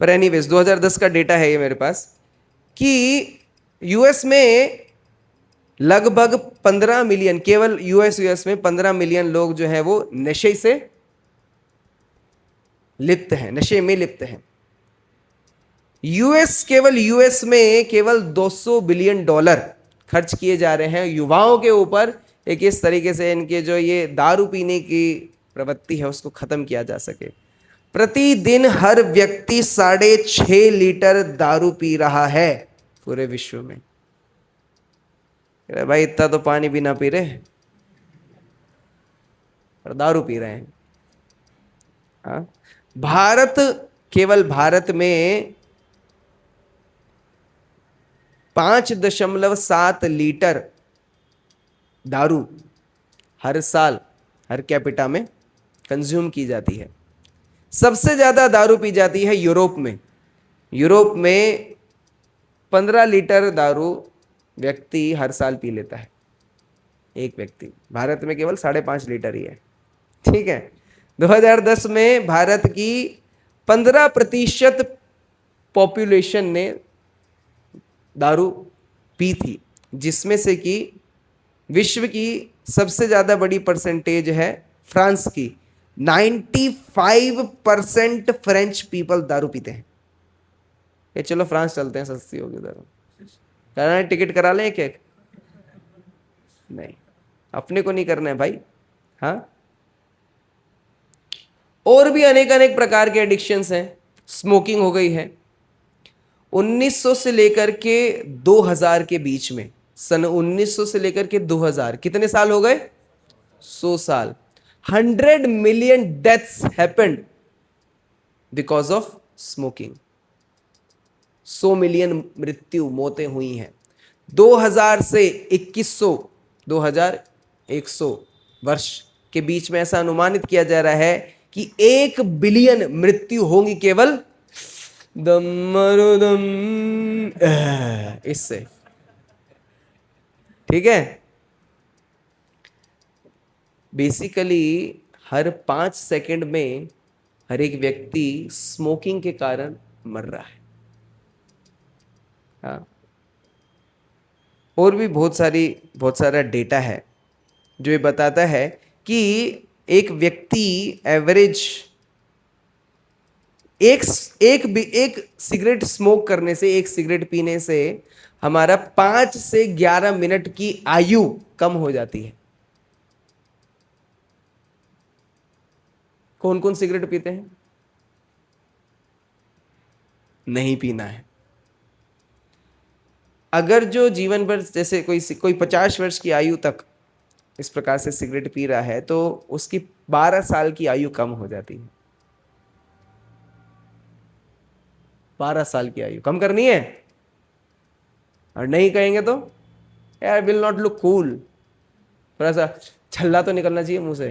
पर एनीवेज 2010 का डेटा है ये मेरे पास, कि यूएस में लगभग 15 मिलियन, केवल यूएस में 15 मिलियन लोग जो है वो नशे से लिप्त हैं, नशे में लिप्त हैं। केवल यूएस में केवल $200 बिलियन खर्च किए जा रहे हैं युवाओं के ऊपर, एक इस तरीके से इनके जो ये दारू पीने की प्रवृत्ति है उसको खत्म किया जा सके। प्रतिदिन हर व्यक्ति 6.5 लीटर दारू पी रहा है पूरे विश्व में। अरे भाई इतना तो पानी भी ना पी रहे और दारू पी रहे हैं। हाँ, भारत, केवल भारत में 5.7 लीटर दारू हर साल हर कैपिटा में कंज्यूम की जाती है। सबसे ज्यादा दारू पी जाती है यूरोप में। यूरोप में 15 लीटर दारू व्यक्ति हर साल पी लेता है, एक व्यक्ति। भारत में केवल 5.5 लीटर ही है। ठीक है, 2010 में भारत की 15% पॉपुलेशन ने दारू पी थी, जिसमें से कि विश्व की सबसे ज्यादा बड़ी परसेंटेज है फ्रांस की। 95% फ्रेंच पीपल दारू पीते हैं। ये चलो फ्रांस चलते हैं, सस्ती होगी दारू, करना है टिकट करा लें एक एक, नहीं अपने को नहीं करना है भाई। हाँ, और भी अनेक अनेक प्रकार के एडिक्शंस हैं। स्मोकिंग हो गई है। 1900 से लेकर के 2000 के बीच में, सन 1900 से लेकर के 2000 कितने साल हो गए, 100 साल। 100 million deaths happened because of smoking. 100 million मृत्यु, मौतें हुई हैं। 2000 से 2100 वर्ष के बीच में ऐसा अनुमानित किया जा रहा है कि 1 बिलियन मृत्यु होंगी केवल दम मारो दम इससे। ठीक है, बेसिकली हर 5 सेकंड में हर एक व्यक्ति स्मोकिंग के कारण मर रहा है। हाँ, और भी बहुत सारा डेटा है जो ये बताता है कि एक व्यक्ति एवरेज एक सिगरेट स्मोक करने से, एक सिगरेट पीने से हमारा 5 से 11 मिनट की आयु कम हो जाती है। कौन कौन सिगरेट पीते हैं? नहीं पीना है। अगर जो जीवन भर जैसे कोई 50 वर्ष की आयु तक इस प्रकार से सिगरेट पी रहा है तो उसकी 12 साल की आयु कम हो जाती है। 12 साल की आयु कम करनी है, और नहीं कहेंगे तो यार विल नॉट लुक कूल, थोड़ा सा छल्ला तो निकलना चाहिए मुंह से।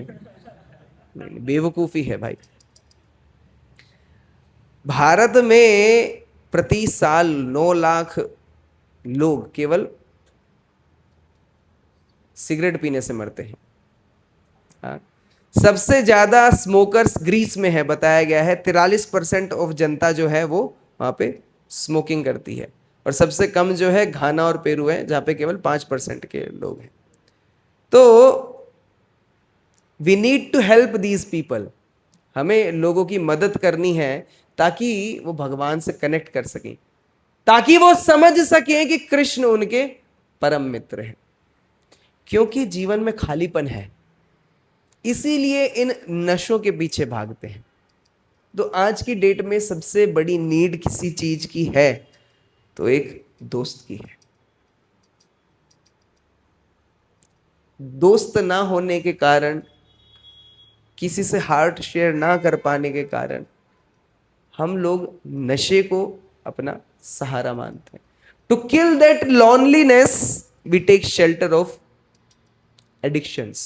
नहीं, बेवकूफी है भाई। भारत में प्रति साल 9 लाख लोग केवल सिगरेट पीने से मरते हैं। हाँ? सबसे ज्यादा स्मोकर्स ग्रीस में है, बताया गया है 43% ऑफ जनता जो है वो वहां पे स्मोकिंग करती है। और सबसे कम जो है घाना और पेरू है, जहां पे केवल 5% के लोग हैं। तो we need to help these people, हमें लोगों की मदद करनी है ताकि वो भगवान से कनेक्ट कर सकें, ताकि वो समझ सकें कि कृष्ण उनके परम मित्र हैं। क्योंकि जीवन में खालीपन है, इसीलिए इन नशों के पीछे भागते हैं। तो आज की डेट में सबसे बड़ी नीड किसी चीज की है तो एक दोस्त की है। दोस्त ना होने के कारण, किसी से हार्ट शेयर ना कर पाने के कारण हम लोग नशे को अपना सहारा मानते हैं। To kill that loneliness we take shelter of addictions.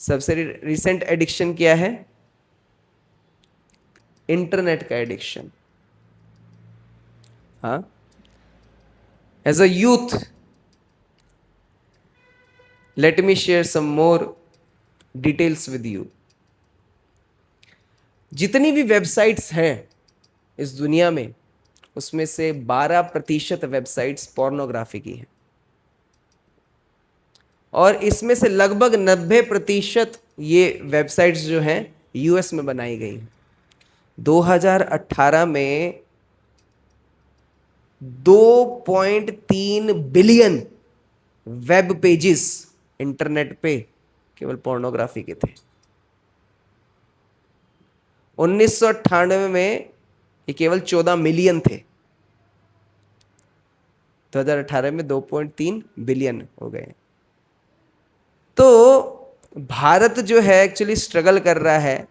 सबसे रिसेंट एडिक्शन क्या है? इंटरनेट का एडिक्शन। हाँ, as a youth let me share some more details with you. जितनी भी वेबसाइट्स हैं इस दुनिया में, उसमें से 12% वेबसाइट्स पोर्नोग्राफी की हैं, और इसमें से लगभग 90% ये वेबसाइट्स जो हैं यूएस में बनाई गई हैं। 2018 में 2.3 बिलियन वेब पेजेस इंटरनेट पे केवल पोर्नोग्राफी के थे। 1998 में ये केवल 14 मिलियन थे। 2018 में 2.3 बिलियन हो गए। तो भारत जो है एक्चुअली स्ट्रगल कर रहा है,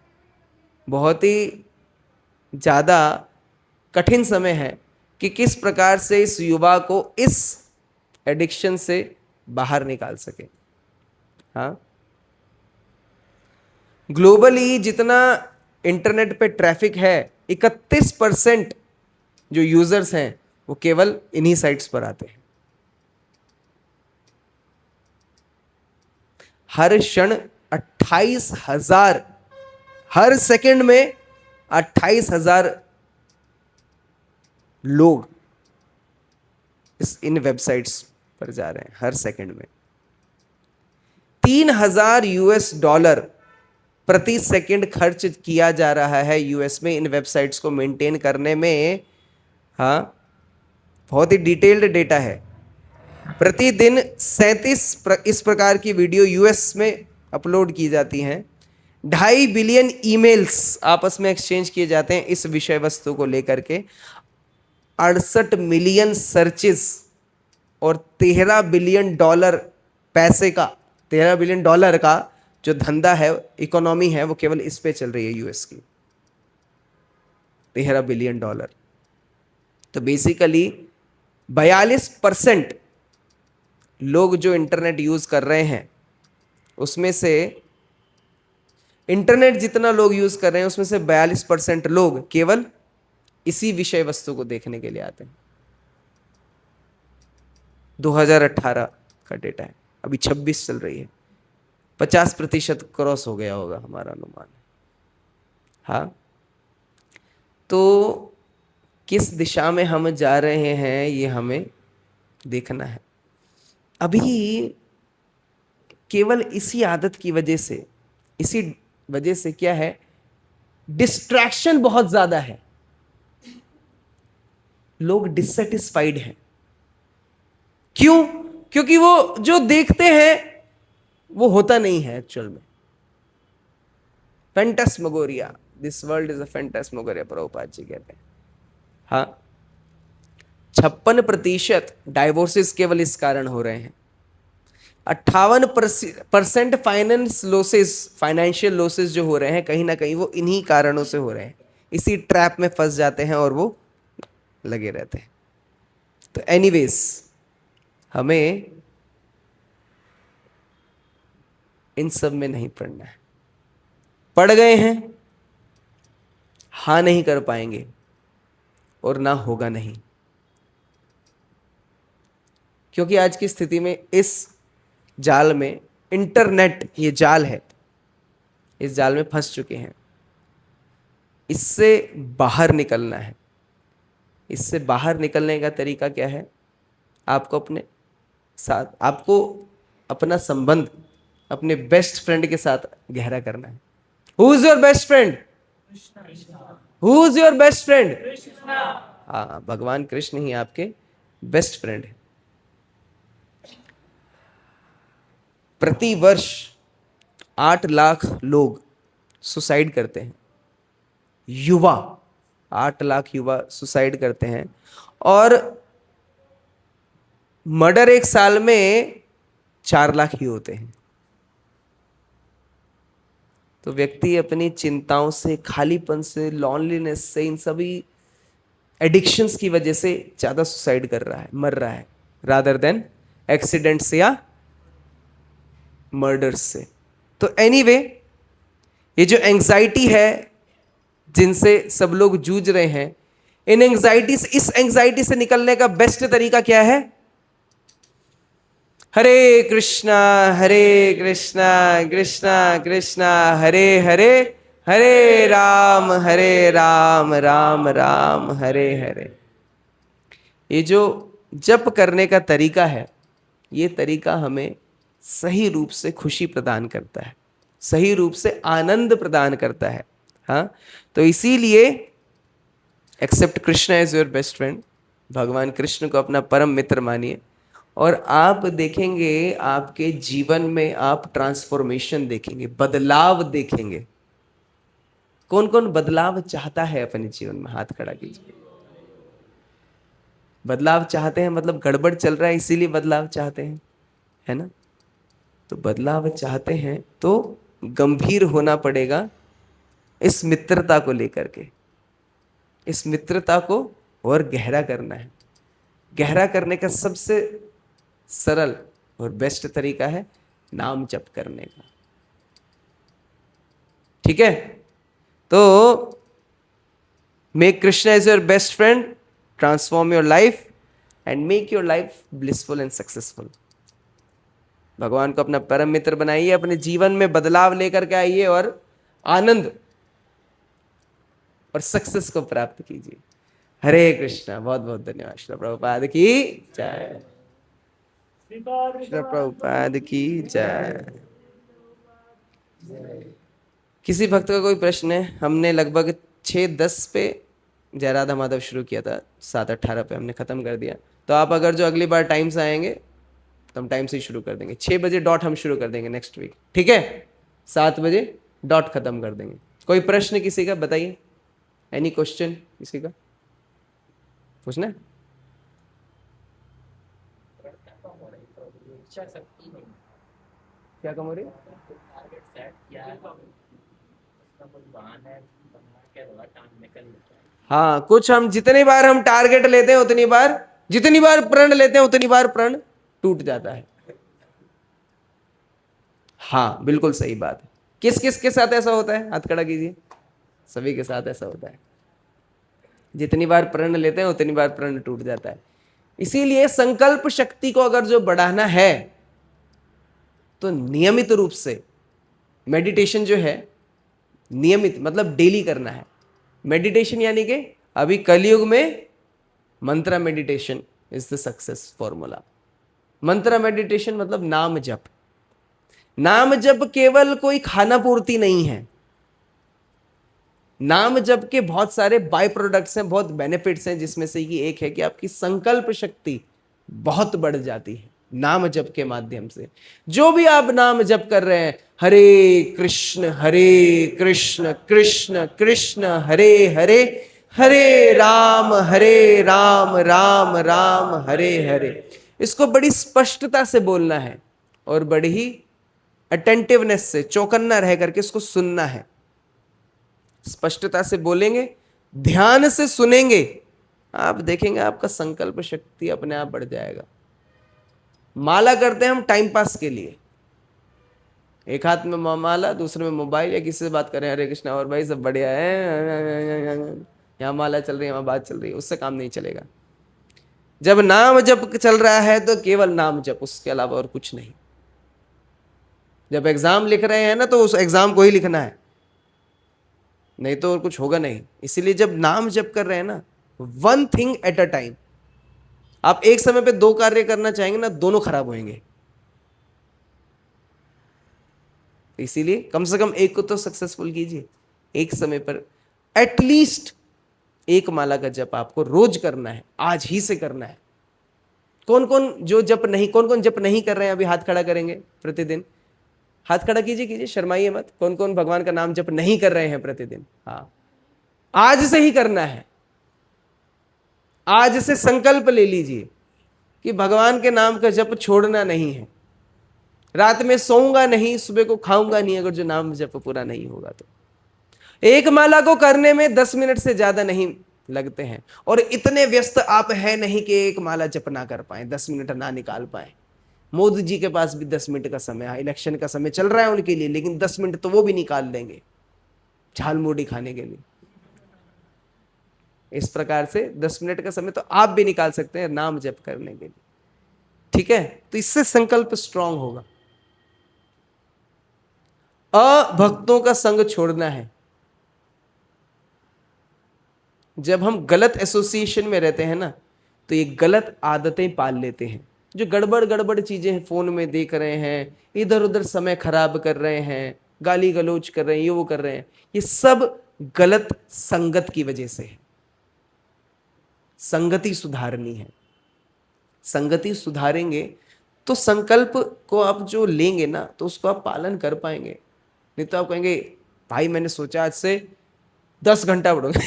बहुत ही ज़्यादा कठिन समय है कि किस प्रकार से इस युवा को इस एडिक्शन से बाहर निकाल सके। हाँ, ग्लोबली जितना इंटरनेट पे ट्रैफिक है, 31% जो यूजर्स हैं वो केवल इन्हीं साइट्स पर आते हैं। हर क्षण 28,000, हर सेकंड में 28,000 लोग इन वेबसाइट्स पर जा रहे हैं हर सेकंड में। 3,000 यूएस डॉलर प्रति सेकंड खर्च किया जा रहा है यूएस में इन वेबसाइट्स को मेंटेन करने में। हाँ, बहुत ही डिटेल्ड डेटा है। प्रतिदिन 37 इस प्रकार की वीडियो यूएस में अपलोड की जाती हैं। 2.5 बिलियन ईमेल्स आपस में एक्सचेंज किए जाते हैं इस विषय वस्तु को लेकर के। 68 मिलियन सर्चेस और 13 बिलियन डॉलर पैसे का, 13 बिलियन डॉलर का जो धंधा है, इकोनॉमी है, वो केवल इस पे चल रही है यूएस की। 13 बिलियन डॉलर। तो बेसिकली 42% लोग जो इंटरनेट यूज कर रहे हैं, उसमें से इंटरनेट जितना लोग यूज कर रहे हैं उसमें से 42% लोग केवल इसी विषय वस्तु को देखने के लिए आते हैं। 2018 का डेटा है, अभी 26 चल रही है। 50% क्रॉस हो गया होगा हमारा अनुमान। हाँ, तो किस दिशा में हम जा रहे हैं ये हमें देखना है। अभी केवल इसी आदत की वजह से, इसी वजह से क्या है, डिस्ट्रैक्शन बहुत ज्यादा है। लोग डिससेटिस्फाइड हैं। क्यों? क्योंकि वो जो देखते हैं वो होता नहीं है एक्चुअल में। Phantasmagoria, this world is a phantasmagoria, Prabhupada ji कहते हैं। हाँ, 56% डाइवोर्सेस केवल इस कारण हो रहे हैं। 58% फाइनेंशियल लॉसेस जो हो रहे हैं कहीं ना कहीं वो इन्हीं कारणों से हो रहे हैं। इसी ट्रैप में फंस जाते हैं और वो लगे रहते हैं। तो एनीवेज, हमें इन सब में नहीं पड़ना है। पड़ गए हैं, हाँ नहीं कर पाएंगे और ना होगा नहीं, क्योंकि आज की स्थिति में इस जाल में, इंटरनेट ये जाल है, इस जाल में फंस चुके हैं। इससे बाहर निकलना है। इससे बाहर निकलने का तरीका क्या है? आपको अपने साथ, आपको अपना संबंध अपने बेस्ट फ्रेंड के साथ गहरा करना है। Who is your best friend? Who is your best friend? हाँ, भगवान कृष्ण ही आपके बेस्ट फ्रेंड है। प्रति वर्ष 8 लाख लोग सुसाइड करते हैं। युवा, 8 लाख युवा सुसाइड करते हैं, और मर्डर एक साल में 4 लाख ही होते हैं। तो व्यक्ति अपनी चिंताओं से, खालीपन से, लॉनलीनेस से, इन सभी एडिक्शंस की वजह से ज्यादा सुसाइड कर रहा है, मर रहा है, रादर देन एक्सीडेंट्स या मर्डर्स से। तो एनीवे, ये जो एंजाइटी है जिनसे सब लोग जूझ रहे हैं, इन एंजाइटी से, इस एंजाइटी से निकलने का बेस्ट तरीका क्या है? हरे कृष्णा कृष्णा कृष्णा हरे हरे, हरे राम राम राम हरे हरे। ये जो जप करने का तरीका है, ये तरीका हमें सही रूप से खुशी प्रदान करता है, सही रूप से आनंद प्रदान करता है। हाँ, तो इसीलिए accept Krishna as your best friend, भगवान कृष्ण को अपना परम मित्र मानिए, और आप देखेंगे आपके जीवन में आप ट्रांसफॉर्मेशन देखेंगे, बदलाव देखेंगे। कौन कौन बदलाव चाहता है अपने जीवन में? हाथ खड़ा कीजिए। बदलाव चाहते हैं, मतलब गड़बड़ चल रहा है इसीलिए बदलाव चाहते हैं, है ना? तो बदलाव चाहते हैं तो गंभीर होना पड़ेगा इस मित्रता को लेकर के। इस मित्रता को और गहरा करना है। गहरा करने का सबसे सरल और बेस्ट तरीका है नाम जप करने का। ठीक है? तो make Krishna as your best friend, transform your life and make your life blissful and successful. भगवान को अपना परम मित्र बनाइए, अपने जीवन में बदलाव लेकर के आइए और आनंद और सक्सेस को प्राप्त कीजिए। हरे कृष्णा। बहुत बहुत धन्यवाद। श्रील प्रभुपाद की जय। श्रील प्रभुपाद की जय। किसी भक्त का कोई प्रश्न है? हमने लगभग 6:10 पे जय राधा माधव शुरू किया था, 7:18 पे हमने खत्म कर दिया। तो आप अगर जो अगली बार टाइम से आएंगे तो हम टाइम से ही शुरू कर देंगे। 6 बजे डॉट हम शुरू कर देंगे नेक्स्ट वीक। ठीक है? 7 बजे डॉट खत्म कर देंगे। कोई प्रश्न किसी का? बताइए। एनी क्वेश्चन किसी का? पूछना है? क्या कम हो रही? हाँ, कुछ हम जितनी बार हम टारगेट लेते हैं उतनी बार, जितनी बार प्रण लेते हैं उतनी बार प्रण टूट जाता है। हाँ, बिल्कुल सही बात है। किस किस के साथ ऐसा होता है? हाथ खड़ा कीजिए। सभी के साथ ऐसा होता है। जितनी बार प्रण लेते हैं उतनी बार प्रण टूट जाता है। इसीलिए संकल्प शक्ति को अगर जो बढ़ाना है तो नियमित रूप से मेडिटेशन जो है, नियमित मतलब डेली करना है। मेडिटेशन यानी कि अभी कलयुग में मंत्र meditation is the success formula. मंत्र मेडिटेशन मतलब नाम जप। नाम जप केवल कोई खाना पूर्ति नहीं है। नाम जप के बहुत सारे बाय प्रोडक्ट्स हैं, बहुत बेनिफिट्स हैं, जिसमें से ये एक है कि आपकी संकल्प शक्ति बहुत बढ़ जाती है नाम जप के माध्यम से। जो भी आप नाम जप कर रहे हैं, हरे कृष्ण कृष्ण कृष्ण हरे हरे, हरे राम राम राम हरे हरे। इसको बड़ी स्पष्टता से बोलना है और बड़ी ही अटेंटिवनेस से, चौकन्ना रह करके इसको सुनना है। स्पष्टता से बोलेंगे, ध्यान से सुनेंगे, आप देखेंगे आपका संकल्प शक्ति अपने आप बढ़ जाएगा। माला करते हैं हम टाइम पास के लिए, एक हाथ में माला, दूसरे में मोबाइल, या किसी से बात करें हरे कृष्णा और भाई सब बढ़िया है, यहाँ माला चल रही है, वहां बात चल रही है, उससे काम नहीं चलेगा। जब नाम जप चल रहा है तो केवल नाम जप, उसके अलावा और कुछ नहीं। जब एग्जाम लिख रहे हैं ना तो उस एग्जाम को ही लिखना है, नहीं तो और कुछ होगा नहीं। इसीलिए जब नाम जप कर रहे हैं ना, one thing at a time. आप एक समय पे दो कार्य करना चाहेंगे ना, दोनों खराब होंगे। इसीलिए कम से कम एक को तो सक्सेसफुल कीजिए। एक समय पर एटलीस्ट एक माला का जप आपको रोज करना है, आज ही से करना है। कौन कौन जप नहीं कर रहे हैं, अभी हाथ खड़ा करेंगे प्रतिदिन। हाथ खड़ा कीजिए, कीजिए, शर्माइए मत। कौन कौन भगवान का नाम जप नहीं कर रहे हैं प्रतिदिन? हाँ, आज से ही करना है। आज से संकल्प ले लीजिए कि भगवान के नाम का जप छोड़ना नहीं है। रात में सोऊंगा नहीं, सुबह को खाऊंगा नहीं, अगर जो नाम जप पूरा नहीं होगा तो। एक माला को करने में 10 मिनट से ज्यादा नहीं लगते हैं, और इतने व्यस्त आप हैं नहीं कि एक माला जप ना कर पाए, 10 मिनट ना निकाल पाए। मोदी जी के पास भी 10 मिनट का समय है, इलेक्शन का समय चल रहा है उनके लिए, लेकिन 10 मिनट तो वो भी निकाल देंगे झालमुड़ी खाने के लिए। इस प्रकार से 10 मिनट का समय तो आप भी निकाल सकते हैं नाम जप करने के लिए। ठीक है, तो इससे संकल्प स्ट्रांग होगा। अभक्तों का संग छोड़ना है। जब हम गलत एसोसिएशन में रहते हैं ना, तो ये गलत आदतें पाल लेते हैं। जो गड़बड़ गड़बड़ चीजें फोन में देख रहे हैं, इधर उधर समय खराब कर रहे हैं, गाली गलौज कर रहे हैं, ये वो कर रहे हैं, ये सब गलत संगत की वजह से है। संगति सुधारनी है। संगति सुधारेंगे तो संकल्प को आप जो लेंगे ना, तो उसको आप पालन कर पाएंगे। नहीं तो आप कहेंगे भाई मैंने सोचा आज से 10 घंटा पढ़ूंगा।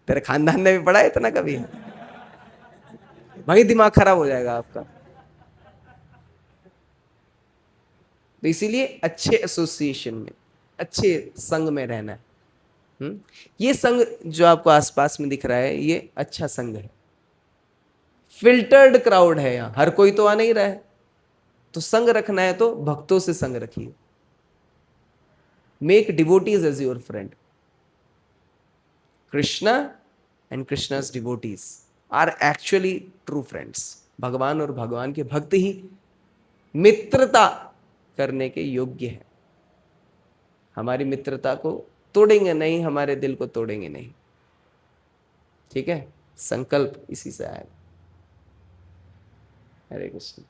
तेरे खानदान ने भी पढ़ा है इतना कभी? भाई दिमाग खराब हो जाएगा आपका। तो इसीलिए अच्छे एसोसिएशन में, अच्छे संघ में रहना है। ये संघ जो आपको आसपास में दिख रहा है, ये अच्छा संघ है। फिल्टर्ड क्राउड है, यहां हर कोई तो आ नहीं रहा है। तो संग रखना है तो भक्तों से संग रखिए। Make devotees as your friend. Krishna and Krishna's devotees are actually true friends. भगवान और भगवान के भक्त ही मित्रता करने के योग्य है। हमारी मित्रता को तोड़ेंगे नहीं, हमारे दिल को तोड़ेंगे नहीं। ठीक है, संकल्प इसी से आएगा। हरे कृष्ण।